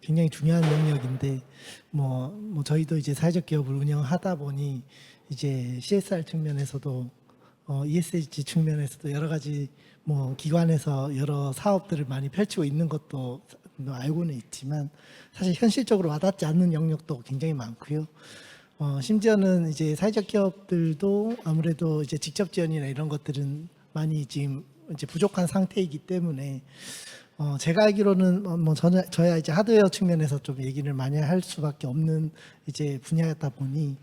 굉장히 중요한 영역인데 뭐 저희도 이제 사회적 기업을 운영하다 보니 이제 CSR 측면에서도 ESG 측면에서도 여러 가지 뭐 기관에서 여러 사업들을 많이 펼치고 있는 것도 알고는 있지만 사실 현실적으로 와닿지 않는 영역도 굉장히 많고요. 심지어는 이제 사회적 기업들도 아무래도 이제 직접 지원이나 이런 것들은 많이 지금 이제 부족한 상태이기 때문에 제가 알기로는 저야 이제 하드웨어 측면에서 좀 얘기를 많이 할 수밖에 없는 이제 분야였다 보니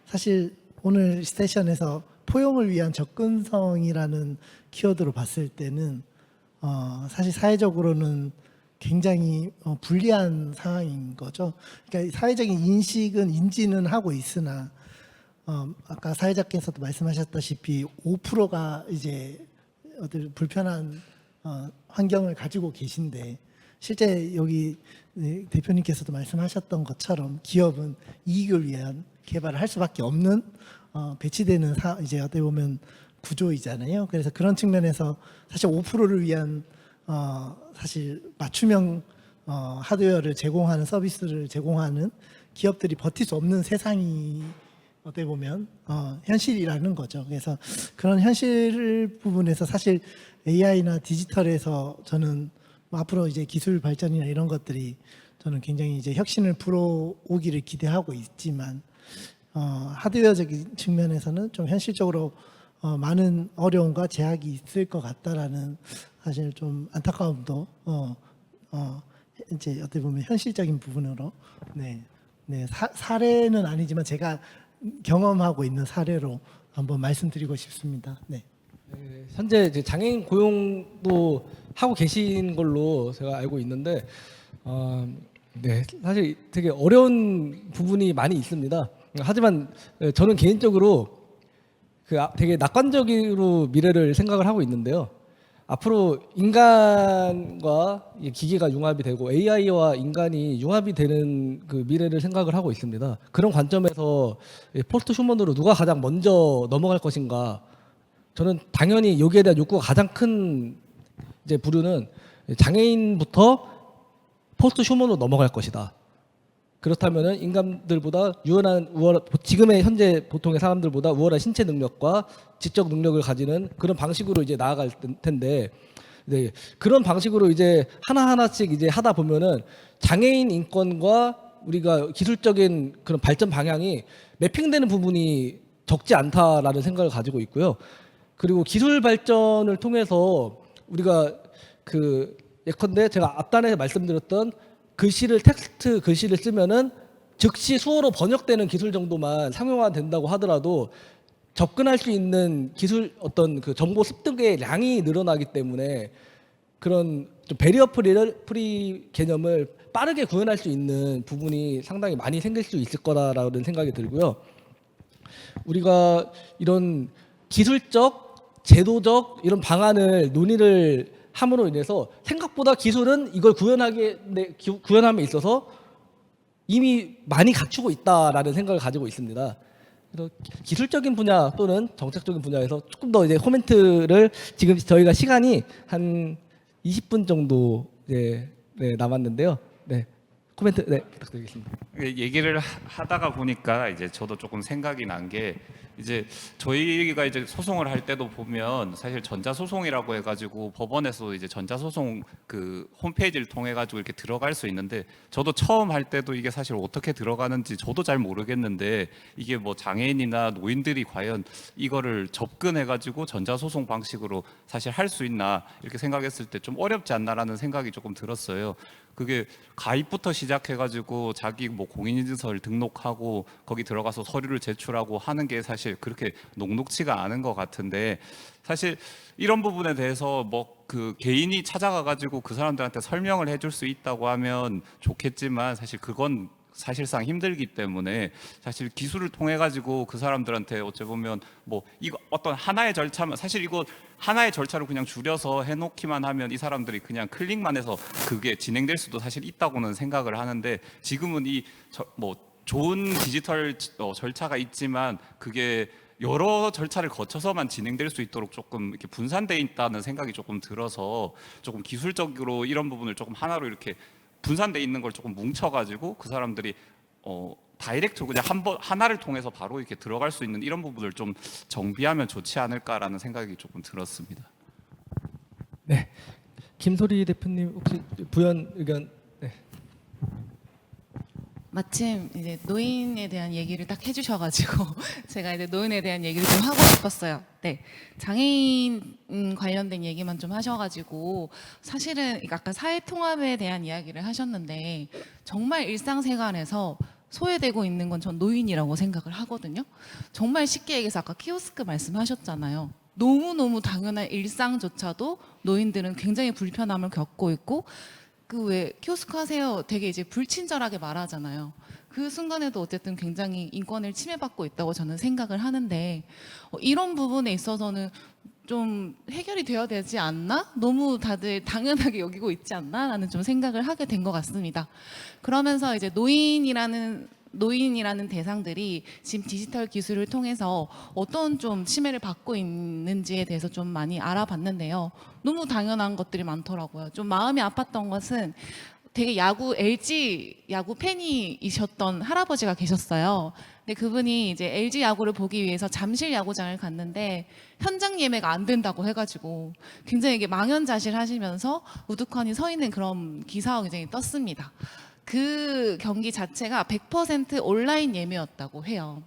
사실 오늘 세션에서 포용을 위한 접근성이라는 키워드로 봤을 때는 사실 사회적으로는 굉장히 불리한 상황인 거죠. 그러니까 사회적인 인지는 하고 있으나 아까 사회자께서도 말씀하셨다시피 5%가 이제 어떤 불편한 환경을 가지고 계신데 실제 여기 대표님께서도 말씀하셨던 것처럼 기업은 이익을 위한 개발을 할 수밖에 없는 배치되는 이제 어떻게 보면 구조이잖아요. 그래서 그런 측면에서 사실 5%를 위한 사실 맞춤형 하드웨어를 제공하는 서비스를 제공하는 기업들이 버틸 수 없는 세상이 어떻게 보면 현실이라는 거죠. 그래서 그런 현실 부분에서 사실 AI나 디지털에서 저는 앞으로 이제 기술 발전이나 이런 것들이 저는 굉장히 이제 혁신을 불어오기를 기대하고 있지만 하드웨어적인 측면에서는 좀 현실적으로 많은 어려움과 제약이 있을 것 같다라는 사실 좀 안타까움도 이제 어떻게 보면 현실적인 부분으로 사례는 아니지만 제가 경험하고 있는 사례로 한번 말씀드리고 싶습니다. 네. 현재 이제 장애인 고용도 하고 계신 걸로 제가 알고 있는데 사실 되게 어려운 부분이 많이 있습니다. 하지만 저는 개인적으로 되게 낙관적으로 미래를 생각을 하고 있는데요. 앞으로 인간과 기계가 융합이 되고 AI와 인간이 융합이 되는 그 미래를 생각을 하고 있습니다. 그런 관점에서 포스트 휴먼으로 누가 가장 먼저 넘어갈 것인가? 저는 당연히 여기에 대한 욕구가 가장 큰 이제 부류는 장애인부터 포스트 휴먼으로 넘어갈 것이다. 그렇다면은 인간들보다 지금의 현재 보통의 사람들보다 우월한 신체 능력과 지적 능력을 가지는 그런 방식으로 이제 나아갈 텐데, 네, 그런 방식으로 이제 하나하나씩 이제 하다 보면은 장애인 인권과 우리가 기술적인 그런 발전 방향이 매핑되는 부분이 적지 않다라는 생각을 가지고 있고요. 그리고 기술 발전을 통해서 우리가 그 예컨대 제가 앞단에 말씀드렸던 텍스트 글씨를 쓰면은 즉시 수어로 번역되는 기술 정도만 상용화된다고 하더라도 접근할 수 있는 기술 어떤 그 정보 습득의 량이 늘어나기 때문에 그런 좀 베리어 프리 개념을 빠르게 구현할 수 있는 부분이 상당히 많이 생길 수 있을 거라는 생각이 들고요. 우리가 이런 기술적, 제도적 이런 방안을 논의를 함으로 인해서 생각보다 기술은 이걸 구현함에 있어서 이미 많이 갖추고 있다라는 생각을 가지고 있습니다. 그래서 기술적인 분야 또는 정책적인 분야에서 조금 더 이제 코멘트를 지금 저희가 시간이 한 20분 정도 남았는데요. 네, 코멘트 부탁드리겠습니다. 얘기를 하다가 보니까 이제 저도 조금 생각이 난 게 이제 저희가 이제 소송을 할 때도 보면 사실 전자소송이라고 해가지고 법원에서 이제 전자소송 그 홈페이지를 통해 가지고 이렇게 들어갈 수 있는데 저도 처음 할 때도 이게 사실 어떻게 들어가는지 저도 잘 모르겠는데 이게 뭐 장애인이나 노인들이 과연 이거를 접근해 가지고 전자소송 방식으로 사실 할 수 있나 이렇게 생각했을 때 좀 어렵지 않나라는 생각이 조금 들었어요. 그게 가입부터 시작해가지고 자기 뭐 공인인증서를 등록하고 거기 들어가서 서류를 제출하고 하는 게 사실 그렇게 녹록치가 않은 것 같은데 사실 이런 부분에 대해서 뭐 그 개인이 찾아가가지고 그 사람들한테 설명을 해줄 수 있다고 하면 좋겠지만 사실 그건 사실상 힘들기 때문에 사실 기술을 통해 가지고 그 사람들한테 어찌 보면 뭐 이거 어떤 하나의 절차만 사실 이거 하나의 절차를 그냥 줄여서 해놓기만 하면 이 사람들이 그냥 클릭만 해서 그게 진행될 수도 사실 있다고는 생각을 하는데 지금은 뭐 좋은 디지털 절차가 있지만 그게 여러 절차를 거쳐서만 진행될 수 있도록 조금 이렇게 분산돼 있다는 생각이 조금 들어서 조금 기술적으로 이런 부분을 조금 하나로 이렇게 분산돼 있는 걸 조금 뭉쳐가지고 그 사람들이 다이렉트로 그냥 하나를 통해서 바로 이렇게 들어갈 수 있는 이런 부분을 좀 정비하면 좋지 않을까라는 생각이 조금 들었습니다. 네, 김소리 대표님 혹시 부연 의견? 네. 마침 이제 노인에 대한 얘기를 딱 해주셔가지고 제가 이제 노인에 대한 얘기를 좀 하고 싶었어요. 네, 장애인 관련된 얘기만 좀 하셔가지고 사실은 아까 사회통합에 대한 이야기를 하셨는데 정말 일상생활에서 소외되고 있는 건 전 노인이라고 생각을 하거든요. 정말 쉽게 얘기해서 아까 키오스크 말씀하셨잖아요. 너무너무 당연한 일상조차도 노인들은 굉장히 불편함을 겪고 있고 그 왜 키오스크 하세요 되게 이제 불친절하게 말하잖아요. 그 순간에도 어쨌든 굉장히 인권을 침해받고 있다고 저는 생각을 하는데 이런 부분에 있어서는 좀 해결이 되어야 되지 않나? 너무 다들 당연하게 여기고 있지 않나? 라는 좀 생각을 하게 된 것 같습니다. 그러면서 이제 노인이라는 대상들이 지금 디지털 기술을 통해서 어떤 좀 침해를 받고 있는지에 대해서 좀 많이 알아봤는데요. 너무 당연한 것들이 많더라고요. 좀 마음이 아팠던 것은 되게 LG 야구 팬이셨던 할아버지가 계셨어요. 근데 그분이 이제 LG 야구를 보기 위해서 잠실 야구장을 갔는데 현장 예매가 안 된다고 해가지고 굉장히 이게 망연자실하시면서 우두커니 서 있는 그런 기사가 굉장히 떴습니다. 그 경기 자체가 100% 온라인 예매였다고 해요.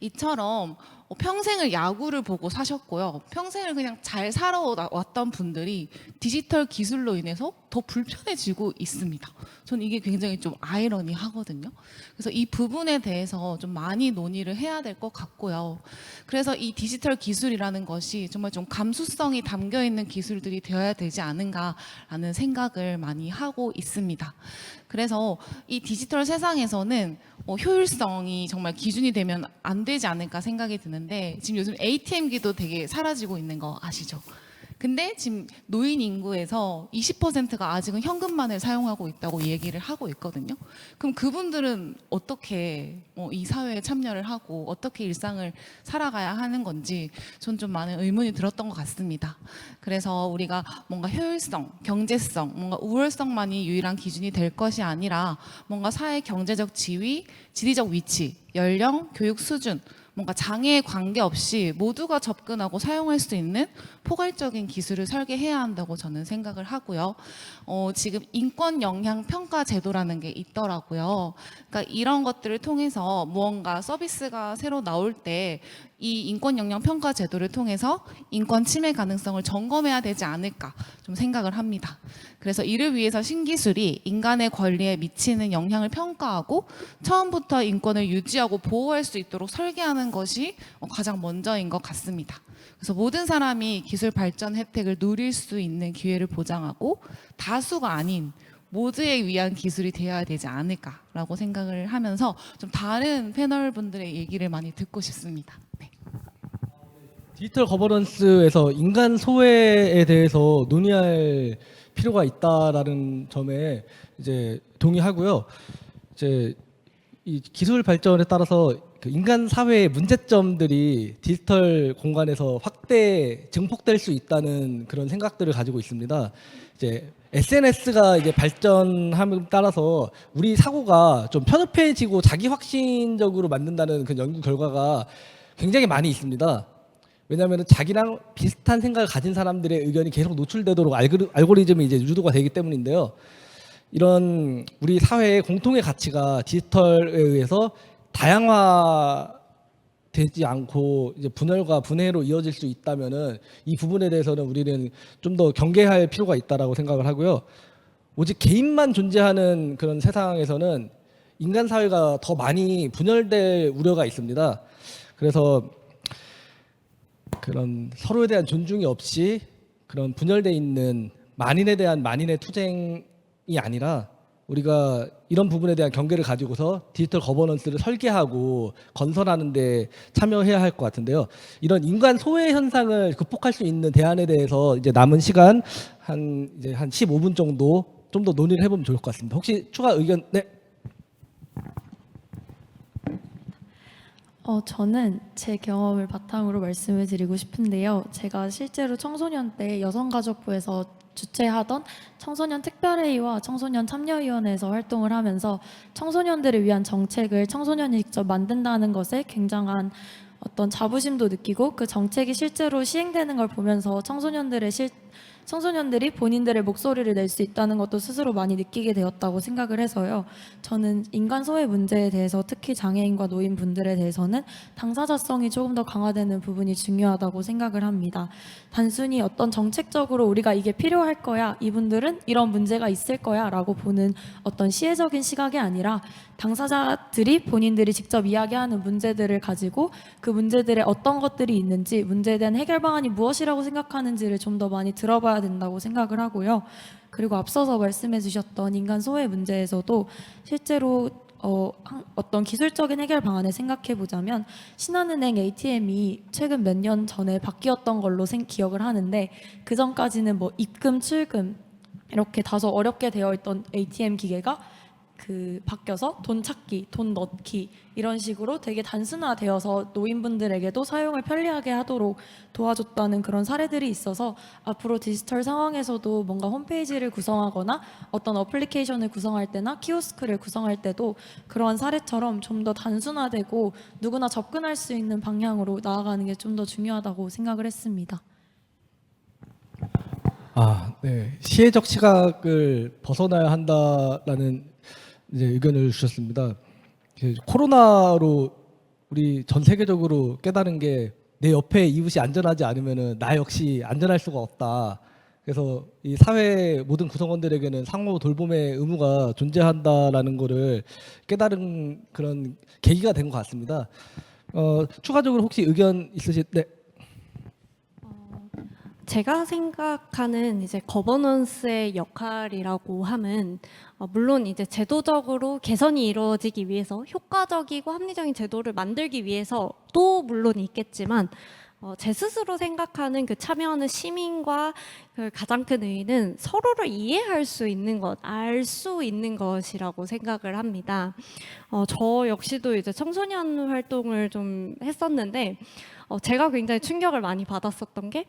이처럼 평생을 야구를 보고 사셨고요. 평생을 그냥 잘 살아왔던 분들이 디지털 기술로 인해서 더 불편해지고 있습니다. 저는 이게 굉장히 좀 아이러니하거든요. 그래서 이 부분에 대해서 좀 많이 논의를 해야 될 것 같고요. 그래서 이 디지털 기술이라는 것이 정말 좀 감수성이 담겨 있는 기술들이 되어야 되지 않은가라는 생각을 많이 하고 있습니다. 그래서 이 디지털 세상에서는 효율성이 정말 기준이 되면 안 되지 않을까 생각이 드는데 지금 요즘 ATM기도 되게 사라지고 있는 거 아시죠? 근데 지금 노인 인구에서 20%가 아직은 현금만을 사용하고 있다고 얘기를 하고 있거든요. 그럼 그분들은 어떻게 이 사회에 참여를 하고 어떻게 일상을 살아가야 하는 건지 전 좀 많은 의문이 들었던 것 같습니다. 그래서 우리가 뭔가 효율성, 경제성, 뭔가 우월성만이 유일한 기준이 될 것이 아니라 뭔가 사회 경제적 지위, 지리적 위치, 연령, 교육 수준, 뭔가 장애에 관계없이 모두가 접근하고 사용할 수 있는 포괄적인 기술을 설계해야 한다고 저는 생각을 하고요. 지금 인권 영향 평가 제도라는 게 있더라고요. 그러니까 이런 것들을 통해서 무언가 서비스가 새로 나올 때 이 인권 영향 평가 제도를 통해서 인권 침해 가능성을 점검해야 되지 않을까 좀 생각을 합니다. 그래서 이를 위해서 신기술이 인간의 권리에 미치는 영향을 평가하고 처음부터 인권을 유지하고 보호할 수 있도록 설계하는 것이 가장 먼저인 것 같습니다. 그래서 모든 사람이 기술 발전 혜택을 누릴 수 있는 기회를 보장하고 다수가 아닌 모두에 위한 기술이 되어야 되지 않을까라고 생각을 하면서 좀 다른 패널 분들의 얘기를 많이 듣고 싶습니다. 네. 디지털 거버넌스에서 인간 소외에 대해서 논의할 필요가 있다라는 점에 이제 동의하고요. 이제 이 기술 발전에 따라서 그 인간 사회의 문제점들이 디지털 공간에서 확대 증폭될 수 있다는 그런 생각들을 가지고 있습니다. 이제 SNS가 이제 발전함에 따라서 우리 사고가 좀 편협해지고 자기 확신적으로 만든다는 그 연구 결과가 굉장히 많이 있습니다. 왜냐하면 자기랑 비슷한 생각을 가진 사람들의 의견이 계속 노출되도록 알고리즘이 이제 유도가 되기 때문인데요. 이런 우리 사회의 공통의 가치가 디지털에 의해서 다양화되지 않고 이제 분열과 분해로 이어질 수 있다면은 이 부분에 대해서는 우리는 좀 더 경계할 필요가 있다라고 생각을 하고요. 오직 개인만 존재하는 그런 세상에서는 인간 사회가 더 많이 분열될 우려가 있습니다. 그래서 그런 서로에 대한 존중이 없이 그런 분열돼 있는 만인에 대한 만인의 투쟁이 아니라 우리가 이런 부분에 대한 경계를 가지고서 디지털 거버넌스를 설계하고 건설하는 데 참여해야 할 것 같은데요. 이런 인간 소외 현상을 극복할 수 있는 대안에 대해서 이제 남은 시간 한 15분 정도 좀 더 논의를 해보면 좋을 것 같습니다. 혹시 추가 의견? 네. 저는 제 경험을 바탕으로 말씀을 드리고 싶은데요. 제가 실제로 청소년 때 여성가족부에서 주최하던 청소년 특별회의와 청소년 참여위원회에서 활동을 하면서 청소년들을 위한 정책을 청소년이 직접 만든다는 것에 굉장한 어떤 자부심도 느끼고 그 정책이 실제로 시행되는 걸 보면서 청소년들이 본인들의 목소리를 낼 수 있다는 것도 스스로 많이 느끼게 되었다고 생각을 해서요. 저는 인간 소외 문제에 대해서 특히 장애인과 노인분들에 대해서는 당사자성이 조금 더 강화되는 부분이 중요하다고 생각을 합니다. 단순히 어떤 정책적으로 우리가 이게 필요할 거야, 이분들은 이런 문제가 있을 거야 라고 보는 어떤 시혜적인 시각이 아니라 당사자들이 본인들이 직접 이야기하는 문제들을 가지고 그 문제들에 어떤 것들이 있는지, 문제에 대한 해결 방안이 무엇이라고 생각하는지를 좀 더 많이 들어봐야 된다고 생각을 하고요. 그리고 앞서서 말씀해 주셨던 인간 소외 문제에서도 실제로 어떤 기술적인 해결 방안을 생각해 보자면 신한은행 ATM이 최근 몇 년 전에 바뀌었던 걸로 기억을 하는데 그 전까지는 뭐 입금, 출금 이렇게 다소 어렵게 되어 있던 ATM 기계가 바뀌어서 돈 찾기, 돈 넣기 이런 식으로 되게 단순화되어서 노인분들에게도 사용을 편리하게 하도록 도와줬다는 그런 사례들이 있어서 앞으로 디지털 상황에서도 뭔가 홈페이지를 구성하거나 어떤 어플리케이션을 구성할 때나 키오스크를 구성할 때도 그러한 사례처럼 좀 더 단순화되고 누구나 접근할 수 있는 방향으로 나아가는 게 좀 더 중요하다고 생각을 했습니다. 네. 시혜적 시각을 벗어나야 한다라는 이제 의견을 주셨습니다. 코로나로 우리 전 세계적으로 깨달은 게 내 옆에 이웃이 안전하지 않으면은 나 역시 안전할 수가 없다. 그래서 이 사회 모든 구성원들에게는 상호 돌봄의 의무가 존재한다라는 거를 깨달은 그런 계기가 된 것 같습니다. 추가적으로 혹시 의견 있으실? 네. 제가 생각하는 이제 거버넌스의 역할이라고 함은 물론 이제 제도적으로 개선이 이루어지기 위해서 효과적이고 합리적인 제도를 만들기 위해서도 물론 있겠지만 제 스스로 생각하는 그 참여하는 시민과 그 가장 큰 의의는 서로를 이해할 수 있는 것, 알 수 있는 것이라고 생각을 합니다. 저 역시도 이제 청소년 활동을 좀 했었는데 제가 굉장히 충격을 많이 받았었던 게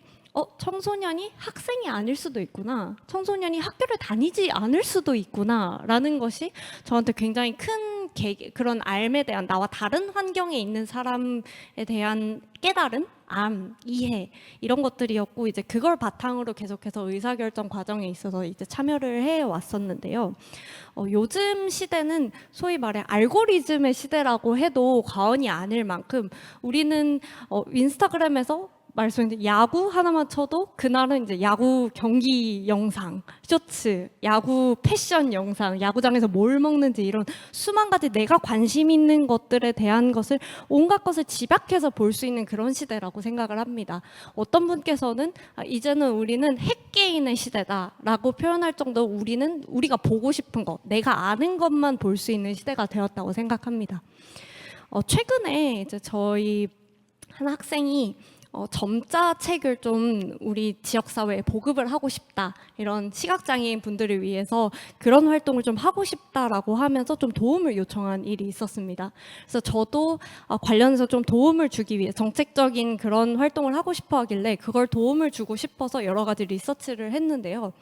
청소년이 학생이 아닐 수도 있구나. 청소년이 학교를 다니지 않을 수도 있구나라는 것이 저한테 굉장히 큰 그런 알에 대한 나와 다른 환경에 있는 사람에 대한 깨달음, 이해 이런 것들이었고 이제 그걸 바탕으로 계속해서 의사결정 과정에 있어서 이제 참여를 해 왔었는데요. 요즘 시대는 소위 말해 알고리즘의 시대라고 해도 과언이 아닐 만큼 우리는 인스타그램에서 말씀드린 야구 하나만 쳐도 그날은 이제 야구 경기 영상, 쇼츠, 야구 패션 영상, 야구장에서 뭘 먹는지 이런 수만 가지 내가 관심 있는 것들에 대한 것을 온갖 것을 집약해서 볼 수 있는 그런 시대라고 생각을 합니다. 어떤 분께서는 이제는 우리는 핵개인의 시대다라고 표현할 정도로 우리는 우리가 보고 싶은 것, 내가 아는 것만 볼 수 있는 시대가 되었다고 생각합니다. 최근에 이제 저희 한 학생이 점자 책을 좀 우리 지역사회에 보급을 하고 싶다. 이런 시각장애인 분들을 위해서 그런 활동을 좀 하고 싶다라고 하면서 좀 도움을 요청한 일이 있었습니다. 그래서 저도 관련해서 좀 도움을 주기 위해 정책적인 그런 활동을 하고 싶어 하길래 그걸 도움을 주고 싶어서 여러 가지 리서치를 했는데요.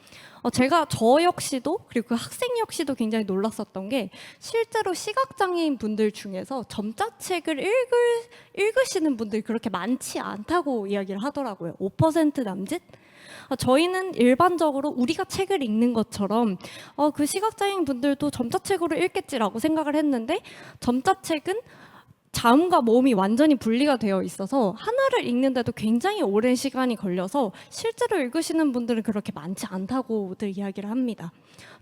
제가 저 역시도 그리고 그 학생 역시도 굉장히 놀랐었던 게 실제로 시각장애인 분들 중에서 점자책을 읽으시는 분들이 그렇게 많지 않다고 이야기를 하더라고요. 5% 남짓? 저희는 일반적으로 우리가 책을 읽는 것처럼 그 시각장애인 분들도 점자책으로 읽겠지라고 생각을 했는데 점자책은 자음과 모음이 완전히 분리가 되어 있어서 하나를 읽는데도 굉장히 오랜 시간이 걸려서 실제로 읽으시는 분들은 그렇게 많지 않다고들 이야기를 합니다.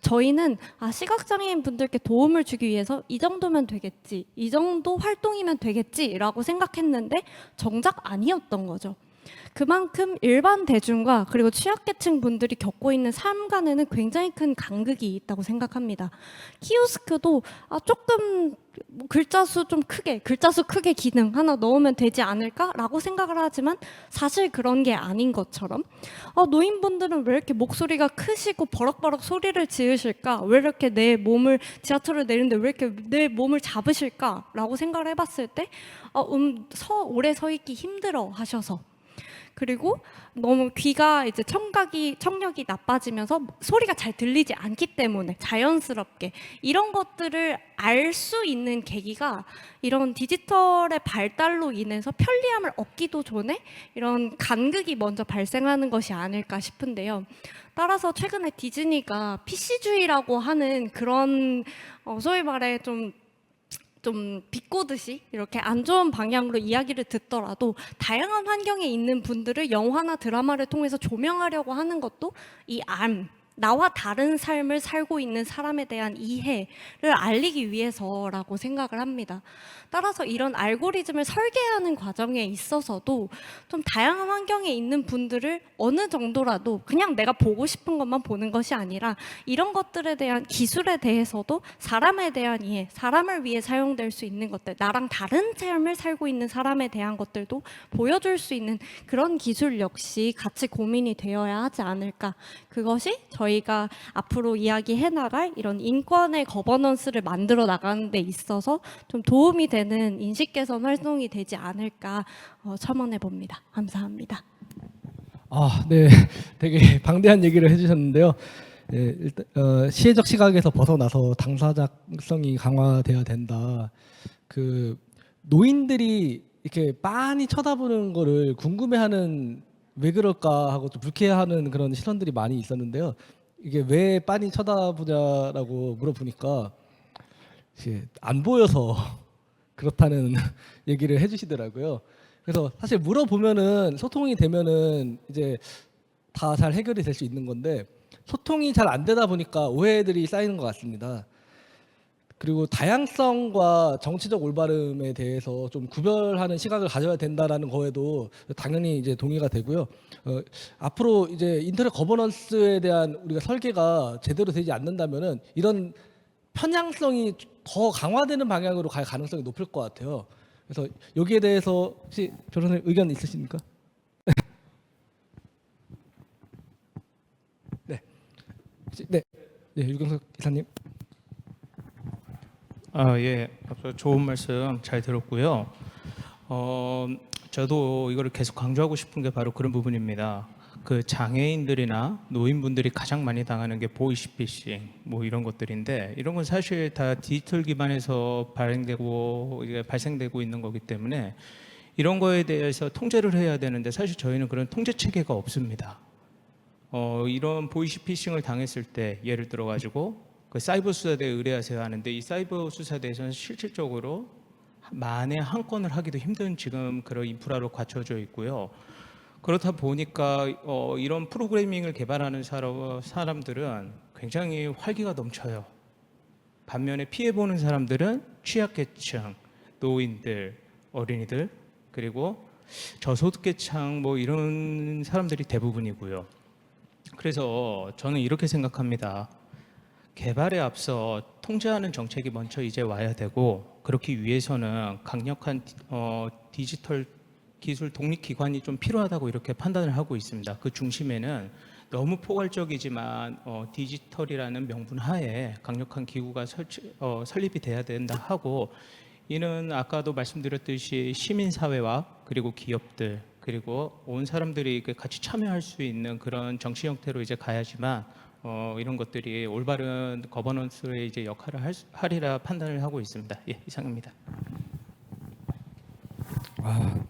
저희는 시각장애인 분들께 도움을 주기 위해서 이 정도면 되겠지, 이 정도 활동이면 되겠지라고 생각했는데 정작 아니었던 거죠. 그만큼 일반 대중과 그리고 취약계층 분들이 겪고 있는 삶 간에는 굉장히 큰 간극이 있다고 생각합니다. 키오스크도 조금 글자 수 크게 기능 하나 넣으면 되지 않을까라고 생각을 하지만 사실 그런 게 아닌 것처럼 노인분들은 왜 이렇게 목소리가 크시고 버럭버럭 소리를 지으실까? 왜 이렇게 내 몸을 지하철을 내리는데 왜 이렇게 내 몸을 잡으실까라고 생각을 해봤을 때 오래 서 있기 힘들어 하셔서 그리고 너무 귀가 이제 청력이 나빠지면서 소리가 잘 들리지 않기 때문에 자연스럽게 이런 것들을 알 수 있는 계기가 이런 디지털의 발달로 인해서 편리함을 얻기도 전에 이런 간극이 먼저 발생하는 것이 아닐까 싶은데요. 따라서 최근에 디즈니가 PC주의라고 하는 그런 소위 말해 좀 비꼬듯이 이렇게 안 좋은 방향으로 이야기를 듣더라도 다양한 환경에 있는 분들을 영화나 드라마를 통해서 조명하려고 하는 것도 이 나와 다른 삶을 살고 있는 사람에 대한 이해를 알리기 위해서라고 생각을 합니다. 따라서 이런 알고리즘을 설계하는 과정에 있어서도 좀 다양한 환경에 있는 분들을 어느 정도라도 그냥 내가 보고 싶은 것만 보는 것이 아니라 이런 것들에 대한 기술에 대해서도 사람에 대한 이해, 사람을 위해 사용될 수 있는 것들, 나랑 다른 삶을 살고 있는 사람에 대한 것들도 보여줄 수 있는 그런 기술 역시 같이 고민이 되어야 하지 않을까. 그것이 저희가 앞으로 이야기해 나갈 이런 인권의 거버넌스를 만들어 나가는 데 있어서 좀 도움이 되는 인식 개선 활동이 되지 않을까 첨언해 봅니다. 감사합니다. 네, 되게 방대한 얘기를 해주셨는데요. 일단 시혜적 시각에서 벗어나서 당사자성이 강화돼야 된다. 그 노인들이 이렇게 빤히 쳐다보는 거를 궁금해하는 왜 그럴까 하고 좀 불쾌해하는 그런 시선들이 많이 있었는데요. 이게 왜 빤히 쳐다보냐라고 물어보니까 이제 안 보여서 그렇다는 얘기를 해주시더라고요. 그래서 사실 물어보면은 소통이 되면은 이제 다 잘 해결이 될 수 있는 건데 소통이 잘 안 되다 보니까 오해들이 쌓이는 것 같습니다. 그리고 다양성과 정치적 올바름에 대해서 좀 구별하는 시각을 가져야 된다라는 거에도 당연히 이제 동의가 되고요. 앞으로 이제 인터넷 거버넌스에 대한 우리가 설계가 제대로 되지 않는다면은 이런 편향성이 더 강화되는 방향으로 갈 가능성이 높을 것 같아요. 그래서 여기에 대해서 혹시 변호사님 의견 있으십니까? 네, 네 유경석 이사님. 예, 앞서 좋은 말씀 잘 들었고요. 저도 이거를 계속 강조하고 싶은 게 바로 그런 부분입니다. 그 장애인들이나 노인분들이 가장 많이 당하는 게 보이스피싱 뭐 이런 것들인데, 이런 건 사실 다 디지털 기반에서 발행되고 이게 발생되고 있는 거기 때문에 이런 거에 대해서 통제를 해야 되는데, 사실 저희는 그런 통제 체계가 없습니다. 이런 보이스피싱을 당했을 때 예를 들어 가지고 그 사이버 수사대에 의뢰하세요 하는데, 이 사이버 수사대에서는 실질적으로 만에 한 건을 하기도 힘든 지금 그런 인프라로 갖춰져 있고요. 그렇다 보니까 이런 프로그래밍을 개발하는 사람들은 굉장히 활기가 넘쳐요. 반면에 피해보는 사람들은 취약계층, 노인들, 어린이들, 그리고 저소득계층 뭐 이런 사람들이 대부분이고요. 그래서 저는 이렇게 생각합니다. 개발에 앞서 통제하는 정책이 먼저 이제 와야 되고, 그렇기 위해서는 강력한 디지털 기술 독립기관이 좀 필요하다고 이렇게 판단을 하고 있습니다. 그 중심에는 너무 포괄적이지만 디지털이라는 명분 하에 강력한 기구가 설립이 돼야 된다 하고, 이는 아까도 말씀드렸듯이 시민사회와 그리고 기업들 그리고 온 사람들이 같이 참여할 수 있는 그런 정치 형태로 이제 가야지만 이런 것들이 올바른 거버넌스의 이제 역할을 하리라 판단을 하고 있습니다. 예, 이상입니다.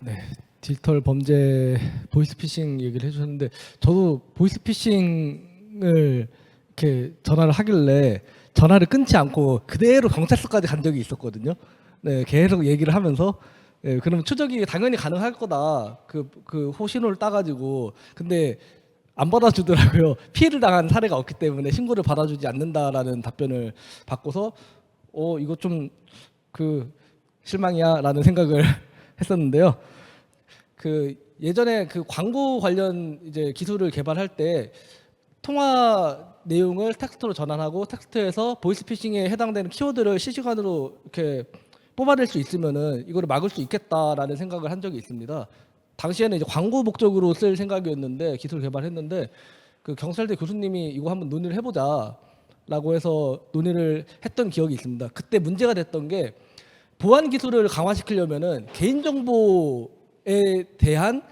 네. 디지털 범죄 보이스피싱 얘기를 해주셨는데, 저도 보이스피싱을 이렇게 전화를 하길래 전화를 끊지 않고 그대로 경찰서까지 간 적이 있었거든요. 네, 계속 얘기를 하면서 그럼 추적이 당연히 가능할 거다. 그 호신호를 따가지고. 근데 안 받아주더라고요. 피해를 당한 사례가 없기 때문에 신고를 받아주지 않는다라는 답변을 받고서 이거 좀 실망이야라는 생각을 했었는데요. 예전에 광고 관련 이제 기술을 개발할 때 통화 내용을 텍스트로 전환하고 텍스트에서 보이스피싱에 해당되는 키워드를 실시간으로 이렇게 뽑아낼 수 있으면은 이거를 막을 수 있겠다라는 생각을 한 적이 있습니다. 당시에는 이제 광고 목적으로 쓸 생각이었는데 기술 개발했는데, 그 경찰대 교수님이 이거 한번 논의를 해보자라고 해서 논의를 했던 기억이 있습니다. 그때 문제가 됐던 게, 보안 기술을 강화시키려면은 개인정보에 대한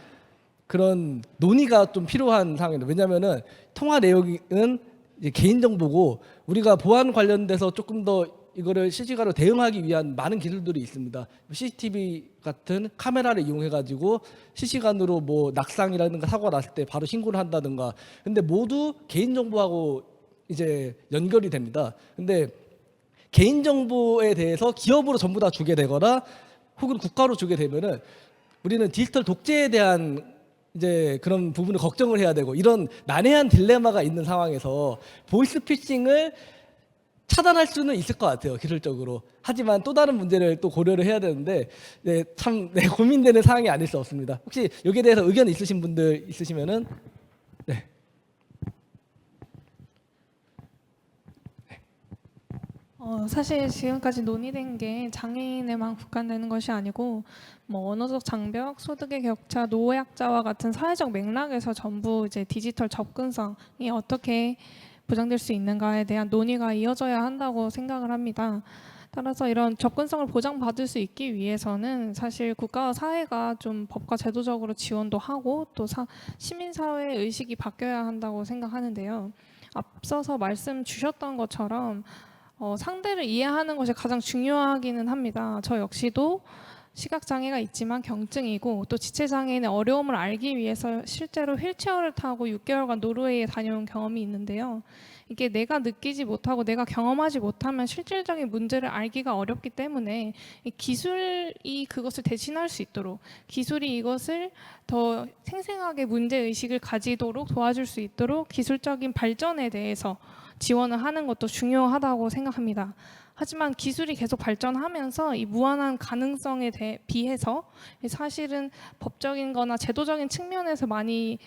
그런 논의가 좀 필요한 상황입니다. 왜냐하면은 통화 내용은 이제 개인정보고, 우리가 보안 관련돼서 조금 더 이거를 실시간으로 대응하기 위한 많은 기술들이 있습니다. CCTV 같은 카메라를 이용해가지고 실시간으로 뭐 낙상이라든가 사고가 났을 때 바로 신고를 한다든가. 근데 모두 개인정보하고 이제 연결이 됩니다. 근데 개인정보에 대해서 기업으로 전부 다 주게 되거나 혹은 국가로 주게 되면은 우리는 디지털 독재에 대한 이제 그런 부분을 걱정을 해야 되고, 이런 난해한 딜레마가 있는 상황에서 보이스피싱을 차단할 수는 있을 것 같아요, 기술적으로. 하지만 또 다른 문제를 또 고려를 해야 되는데, 참 고민되는 사항이 아닐 수 없습니다. 혹시 여기에 대해서 의견 있으신 분들 있으시면은. 네. 사실 지금까지 논의된 게 장애인에만 국한되는 것이 아니고, 뭐 언어적 장벽, 소득의 격차, 노약자와 같은 사회적 맥락에서 전부 이제 디지털 접근성이 어떻게 보장될 수 있는가에 대한 논의가 이어져야 한다고 생각을 합니다. 따라서 이런 접근성을 보장받을 수 있기 위해서는 사실 국가와 사회가 좀 법과 제도적으로 지원도 하고, 또 시민사회 의식이 바뀌어야 한다고 생각하는데요. 앞서서 말씀 주셨던 것처럼 상대를 이해하는 것이 가장 중요하기는 합니다. 저 역시도 시각장애가 있지만 경증이고, 또 지체장애인의 어려움을 알기 위해서 실제로 휠체어를 타고 6개월간 노르웨이에 다녀온 경험이 있는데요. 이게 내가 느끼지 못하고 내가 경험하지 못하면 실질적인 문제를 알기가 어렵기 때문에, 이 기술이 그것을 대신할 수 있도록, 기술이 이것을 더 생생하게 문제의식을 가지도록 도와줄 수 있도록 기술적인 발전에 대해서 지원을 하는 것도 중요하다고 생각합니다. 하지만 기술이 계속 발전하면서 이 무한한 가능성에 비해서 사실은 법적인 거나 제도적인 측면에서 많이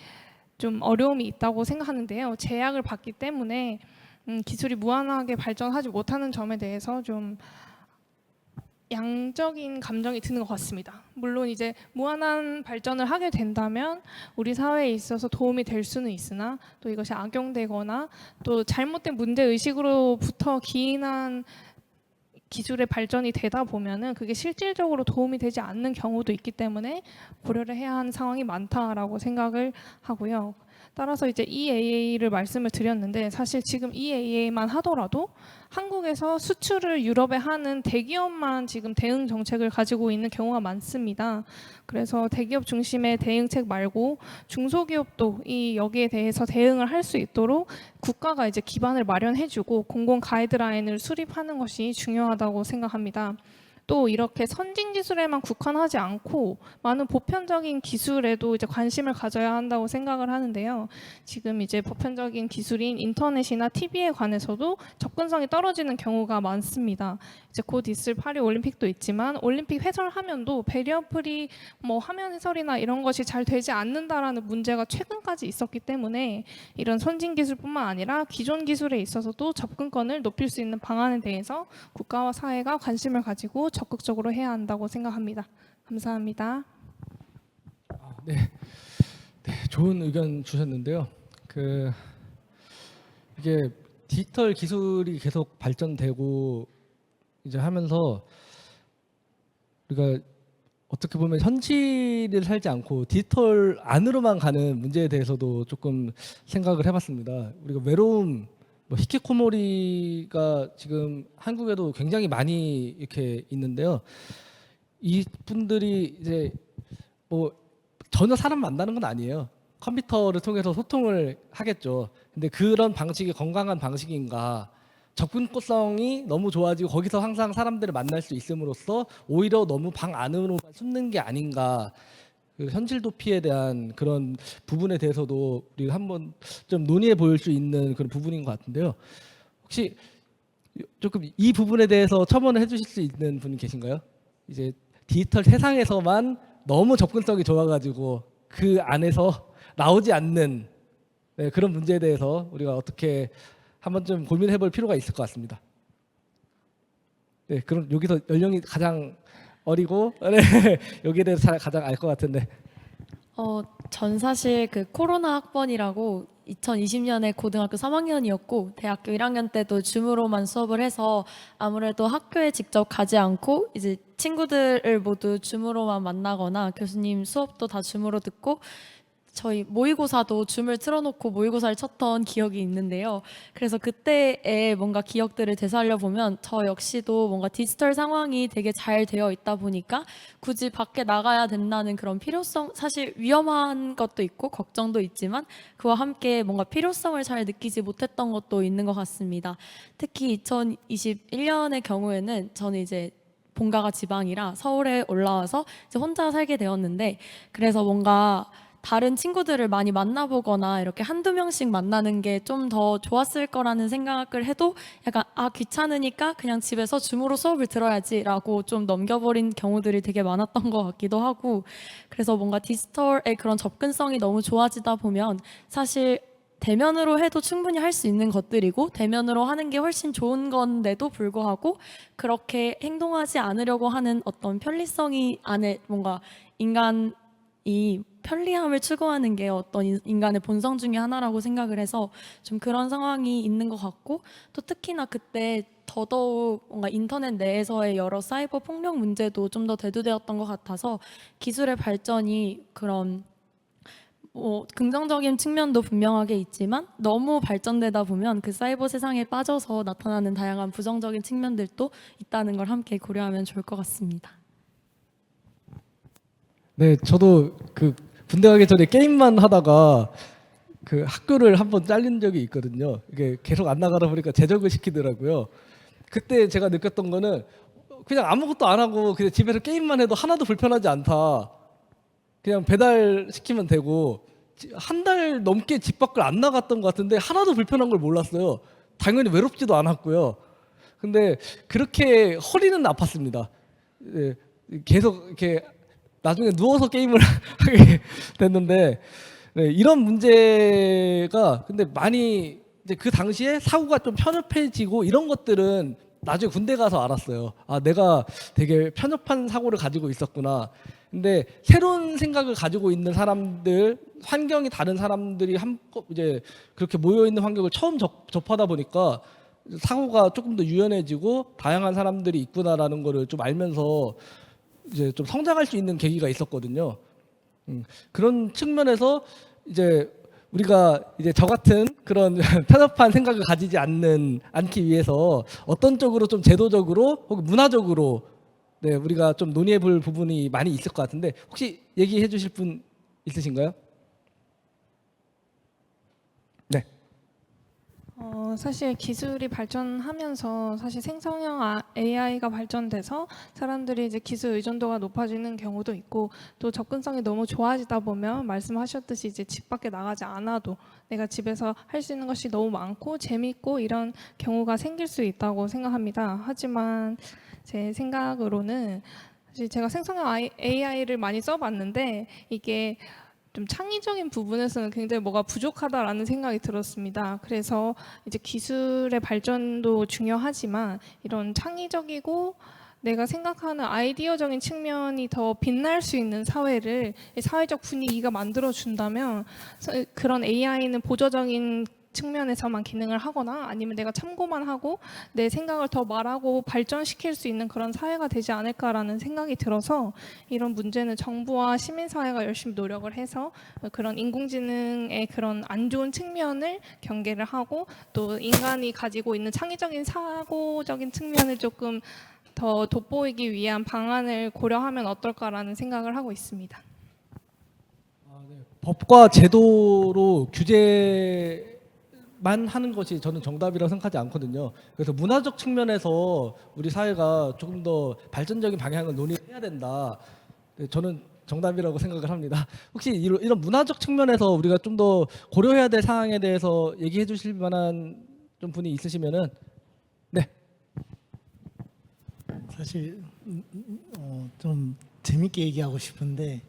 좀 어려움이 있다고 생각하는데요. 제약을 받기 때문에 기술이 무한하게 발전하지 못하는 점에 대해서 좀 양적인 감정이 드는 것 같습니다. 물론 이제 무한한 발전을 하게 된다면 우리 사회에 있어서 도움이 될 수는 있으나 또 이것이 악용되거나 또 잘못된 문제 의식으로부터 기인한 기술의 발전이 되다 보면은 그게 실질적으로 도움이 되지 않는 경우도 있기 때문에 고려를 해야 하는 상황이 많다라고 생각을 하고요. 따라서 이제 EAA를 말씀을 드렸는데 사실 지금 EAA만 하더라도 한국에서 수출을 유럽에 하는 대기업만 지금 대응 정책을 가지고 있는 경우가 많습니다. 그래서 대기업 중심의 대응책 말고 중소기업도 여기에 대해서 대응을 할 수 있도록 국가가 이제 기반을 마련해주고 공공 가이드라인을 수립하는 것이 중요하다고 생각합니다. 또 이렇게 선진 기술에만 국한하지 않고 많은 보편적인 기술에도 이제 관심을 가져야 한다고 생각을 하는데요. 지금 이제 보편적인 기술인 인터넷이나 TV에 관해서도 접근성이 떨어지는 경우가 많습니다. 이제 곧 있을 파리 올림픽도 있지만 올림픽 해설 화면도 배리어 프리 화면 해설이나 이런 것이 잘 되지 않는다라는 문제가 최근까지 있었기 때문에 이런 선진 기술뿐만 아니라 기존 기술에 있어서도 접근권을 높일 수 있는 방안에 대해서 국가와 사회가 관심을 가지고 적극적으로 해야 한다고 생각합니다. 감사합니다. 네, 좋은 의견 주셨는데요. 이게 디지털 기술이 계속 발전되고 이제 하면서 우리가 어떻게 보면 현실을 살지 않고 디지털 안으로만 가는 문제에 대해서도 조금 생각을 해봤습니다. 우리가 외로움, 히키코모리가 지금 한국에도 굉장히 많이 이렇게 있는데요. 이 분들이 이제 전혀 사람 만나는 건 아니에요. 컴퓨터를 통해서 소통을 하겠죠. 근데 그런 방식이 건강한 방식인가? 접근성이 너무 좋아지고 거기서 항상 사람들을 만날 수 있음으로써 오히려 너무 방 안으로 숨는 게 아닌가. 그 현실 도피에 대한 그런 부분에 대해서도 우리가 한번 좀 논의해 볼 수 있는 그런 부분인 것 같은데요. 혹시 조금 이 부분에 대해서 첨언을 해주실 수 있는 분이 계신가요? 이제 디지털 세상에서만 너무 접근성이 좋아가지고 그 안에서 나오지 않는 그런 문제에 대해서 우리가 어떻게 한번 좀 고민해 볼 필요가 있을 것 같습니다. 네, 그럼 여기서 연령이 가장 어리고 여기에 대해서 가장 알 것 같은데. 전 사실 그 코로나 학번이라고 2020년에 고등학교 3학년이었고 대학교 1학년 때도 줌으로만 수업을 해서 아무래도 학교에 직접 가지 않고 이제 친구들을 모두 줌으로만 만나거나 교수님 수업도 다 줌으로 듣고 저희 모의고사도 줌을 틀어놓고 모의고사를 쳤던 기억이 있는데요. 그래서 그때의 뭔가 기억들을 되살려 보면 저 역시도 뭔가 디지털 상황이 되게 잘 되어 있다 보니까 굳이 밖에 나가야 된다는 그런 필요성, 사실 위험한 것도 있고 걱정도 있지만 그와 함께 뭔가 필요성을 잘 느끼지 못했던 것도 있는 것 같습니다. 특히 2021년의 경우에는 저는 이제 본가가 지방이라 서울에 올라와서 이제 혼자 살게 되었는데 그래서 뭔가 다른 친구들을 많이 만나보거나 이렇게 한두 명씩 만나는 게 좀 더 좋았을 거라는 생각을 해도 약간 귀찮으니까 그냥 집에서 줌으로 수업을 들어야지라고 좀 넘겨버린 경우들이 되게 많았던 것 같기도 하고 그래서 뭔가 디지털의 그런 접근성이 너무 좋아지다 보면 사실 대면으로 해도 충분히 할 수 있는 것들이고 대면으로 하는 게 훨씬 좋은 건데도 불구하고 그렇게 행동하지 않으려고 하는 어떤 편리성이 안에 뭔가 인간이 편리함을 추구하는 게 어떤 인간의 본성 중에 하나라고 생각을 해서 좀 그런 상황이 있는 것 같고 또 특히나 그때 더더욱 뭔가 인터넷 내에서의 여러 사이버 폭력 문제도 좀 더 대두되었던 것 같아서 기술의 발전이 그런 긍정적인 측면도 분명하게 있지만 너무 발전되다 보면 그 사이버 세상에 빠져서 나타나는 다양한 부정적인 측면들도 있다는 걸 함께 고려하면 좋을 것 같습니다. 네, 저도 군대 가기 전에 게임만 하다가 학교를 한번 잘린 적이 있거든요. 이게 계속 안 나가다 보니까 재적을 시키더라고요. 그때 제가 느꼈던 거는 그냥 아무것도 안 하고 그냥 집에서 게임만 해도 하나도 불편하지 않다. 그냥 배달 시키면 되고 한 달 넘게 집 밖을 안 나갔던 것 같은데 하나도 불편한 걸 몰랐어요. 당연히 외롭지도 않았고요. 근데 그렇게 허리는 아팠습니다. 네, 계속 이렇게 나중에 누워서 게임을 하게 됐는데 이런 문제가 근데 많이 이제 그 당시에 사고가 좀 편협해지고 이런 것들은 나중에 군대 가서 알았어요. 아, 내가 되게 편협한 사고를 가지고 있었구나. 근데 새로운 생각을 가지고 있는 사람들, 환경이 다른 사람들이 이제 그렇게 모여 있는 환경을 처음 접하다 보니까 사고가 조금 더 유연해지고 다양한 사람들이 있구나라는 거를 좀 알면서 이제 좀 성장할 수 있는 계기가 있었거든요. 그런 측면에서 이제 우리가 이제 저 같은 그런 편협한 생각을 가지지 않기 위해서 어떤 쪽으로 좀 제도적으로 혹은 문화적으로 네, 우리가 좀 논의해 볼 부분이 많이 있을 것 같은데 혹시 얘기해 주실 분 있으신가요? 네. 사실 기술이 발전하면서 사실 생성형 AI가 발전돼서 사람들이 이제 기술 의존도가 높아지는 경우도 있고 또 접근성이 너무 좋아지다 보면 말씀하셨듯이 이제 집 밖에 나가지 않아도 내가 집에서 할 수 있는 것이 너무 많고 재밌고 이런 경우가 생길 수 있다고 생각합니다. 하지만 제 생각으로는 사실 제가 생성형 AI를 많이 써봤는데 이게 좀 창의적인 부분에서는 굉장히 뭐가 부족하다라는 생각이 들었습니다. 그래서 이제 기술의 발전도 중요하지만 이런 창의적이고 내가 생각하는 아이디어적인 측면이 더 빛날 수 있는 사회를 사회적 분위기가 만들어준다면 그런 AI는 보조적인 측면에서만 기능을 하거나 아니면 내가 참고만 하고 내 생각을 더 말하고 발전시킬 수 있는 그런 사회가 되지 않을까라는 생각이 들어서 이런 문제는 정부와 시민사회가 열심히 노력을 해서 그런 인공지능의 그런 안 좋은 측면을 경계를 하고 또 인간이 가지고 있는 창의적인 사고적인 측면을 조금 더 돋보이기 위한 방안을 고려하면 어떨까라는 생각을 하고 있습니다. 법과 제도로 규제만 하는 것이 저는 정답이라고 생각하지 않거든요. 그래서 문화적 측면에서 우리 사회가 조금 더 발전적인 방향을 논의해야 된다. 네, 저는 정답이라고 생각을 합니다. 혹시 이런 문화적 측면에서 우리가 좀 더 고려해야 될 사항에 대해서 얘기해 주실 만한 좀 분이 있으시면은 네. 사실 좀 재밌게 얘기하고 싶은데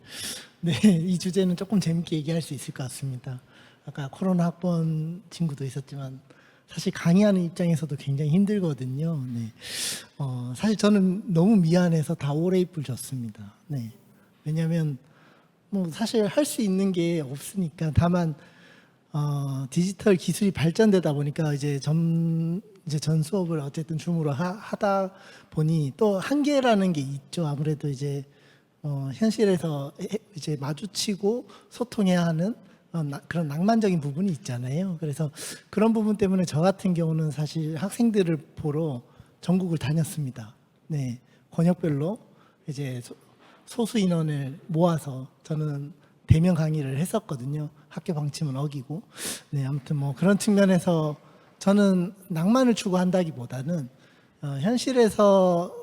네, 이 주제는 조금 재밌게 얘기할 수 있을 것 같습니다. 아까 코로나 학번 친구도 있었지만 사실 강의하는 입장에서도 굉장히 힘들거든요. 네. 사실 저는 너무 미안해서 다 올해입을 줬습니다. 네. 왜냐하면 뭐 사실 할 수 있는 게 없으니까 다만 디지털 기술이 발전되다 보니까 이제 전 수업을 어쨌든 줌으로 하다 보니 또 한계라는 게 있죠. 아무래도 이제 현실에서 이제 마주치고 소통해야 하는 그런 낭만적인 부분이 있잖아요. 그래서 그런 부분 때문에 저 같은 경우는 사실 학생들을 보러 전국을 다녔습니다. 네, 권역별로 이제 소수 인원을 모아서 저는 대면 강의를 했었거든요. 학교 방침은 어기고. 네, 아무튼 뭐 그런 측면에서 저는 낭만을 추구한다기보다는 현실에서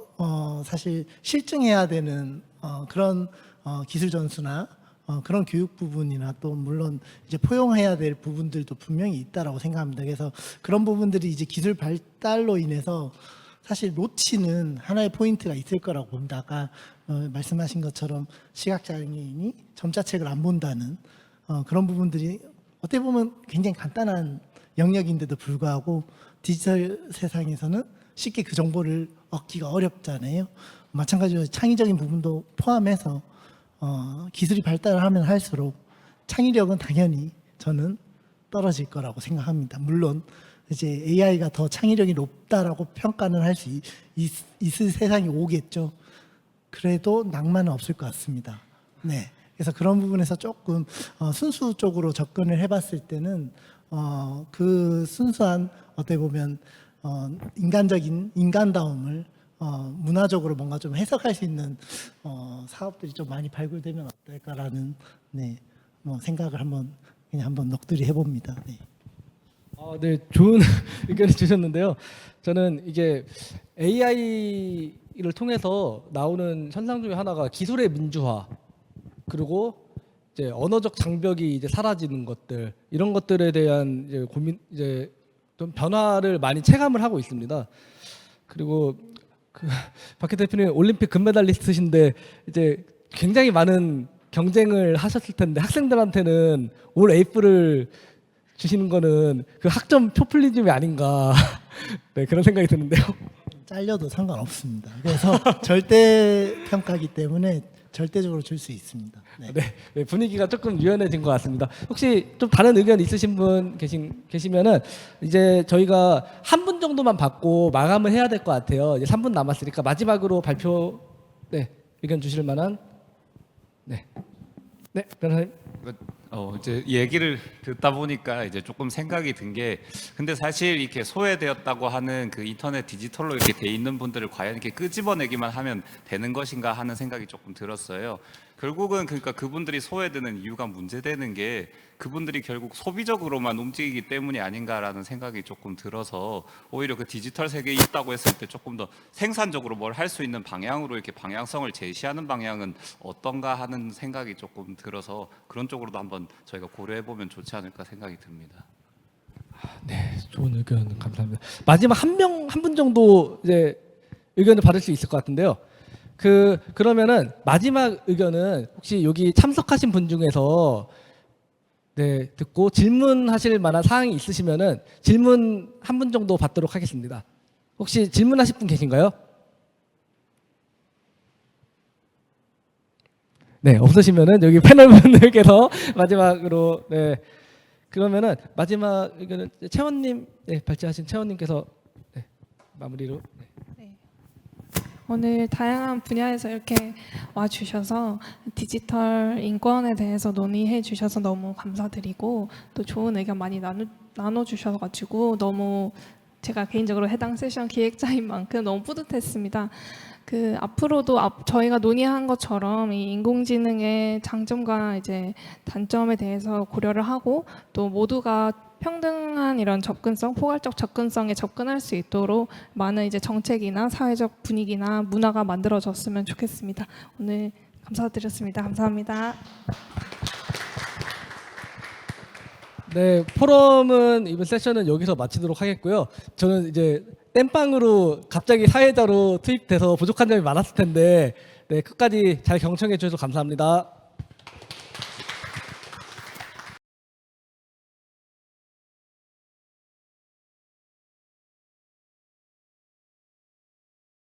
사실 실증해야 되는 그런 기술 전수나 그런 교육 부분이나 또 물론 이제 포용해야 될 부분들도 분명히 있다라고 생각합니다. 그래서 그런 부분들이 이제 기술 발달로 인해서 사실 놓치는 하나의 포인트가 있을 거라고 봅니다. 아까 말씀하신 것처럼 시각장애인이 점자책을 안 본다는 그런 부분들이 어떻게 보면 굉장히 간단한 영역인데도 불구하고 디지털 세상에서는 쉽게 그 정보를 얻기가 어렵잖아요. 마찬가지로 창의적인 부분도 포함해서 기술이 발달하면 할수록 창의력은 당연히 저는 떨어질 거라고 생각합니다. 물론 이제 AI가 더 창의력이 높다라고 평가는 할 수 있을 세상이 오겠죠. 그래도 낭만은 없을 것 같습니다. 네. 그래서 그런 부분에서 조금 순수 쪽으로 접근을 해봤을 때는 그 순수한 어떻게 보면 인간적인 인간다움을 문화적으로 뭔가 좀 해석할 수 있는 사업들이 좀 많이 발굴되면 어떨까라는 네, 뭐 생각을 한번 넋두리 해봅니다. 네. 네, 좋은 의견을 주셨는데요. 저는 이게 AI를 통해서 나오는 현상 중에 하나가 기술의 민주화, 그리고 이제 언어적 장벽이 이제 사라지는 것들, 이런 것들에 대한 이제 고민, 이제 좀 변화를 많이 체감을 하고 있습니다. 그리고 박희 대표님 올림픽 금메달리스트신데 이제 굉장히 많은 경쟁을 하셨을 텐데 학생들한테는 올 A뿔을 주시는 거는 그 학점 포퓰리즘이 아닌가 네, 그런 생각이 드는데요. 잘려도 상관없습니다. 그래서 절대 평가기 때문에 절대적으로 줄 수 있습니다. 네. 네, 분위기가 조금 유연해진 것 같습니다. 혹시 좀 다른 의견 있으신 분 계시면은 이제 저희가 한 분 정도만 받고 마감을 해야 될 것 같아요. 이제 3분 남았으니까 마지막으로 발표, 네, 의견 주실 만한, 네, 변호사님. 이제 얘기를 듣다 보니까 이제 조금 생각이 든 게, 근데 사실 이렇게 소외되었다고 하는 그 인터넷 디지털로 이렇게 돼 있는 분들을 과연 이렇게 끄집어내기만 하면 되는 것인가 하는 생각이 조금 들었어요. 결국은 그러니까 그분들이 소외되는 이유가 문제되는 게 그분들이 결국 소비적으로만 움직이기 때문이 아닌가라는 생각이 조금 들어서, 오히려 그 디지털 세계에 있다고 했을 때 조금 더 생산적으로 뭘 할 수 있는 방향으로 이렇게 방향성을 제시하는 방향은 어떤가 하는 생각이 조금 들어서, 그런 쪽으로도 한번 저희가 고려해 보면 좋지 않을까 생각이 듭니다. 네, 좋은 의견 감사합니다. 마지막 한 분 정도 이제 의견을 받을 수 있을 것 같은데요. 그러면은 마지막 의견은 혹시 여기 참석하신 분 중에서 네, 듣고 질문하실 만한 사항이 있으시면은 질문 한 분 정도 받도록 하겠습니다. 혹시 질문하실 분 계신가요? 네, 없으시면은 여기 패널 분들께서 마지막으로, 네, 그러면은 마지막 의견은 채원님, 네, 발제하신 채원님께서, 네, 마무리로. 네. 오늘 다양한 분야에서 이렇게 와주셔서 디지털 인권에 대해서 논의해 주셔서 너무 감사드리고, 또 좋은 의견 많이 나눠주셔가지고 너무 제가 개인적으로 해당 세션 기획자인 만큼 너무 뿌듯했습니다. 앞으로도 저희가 논의한 것처럼 이 인공지능의 장점과 이제 단점에 대해서 고려를 하고, 또 모두가 평등한 이런 접근성, 포괄적 접근성에 접근할 수 있도록 많은 이제 정책이나 사회적 분위기나 문화가 만들어졌으면 좋겠습니다. 오늘 감사드렸습니다. 감사합니다. 네, 포럼은 이번 세션은 여기서 마치도록 하겠고요. 저는 이제 땜빵으로 갑자기 사회자로 투입돼서 부족한 점이 많았을 텐데, 네, 끝까지 잘 경청해 주셔서 감사합니다.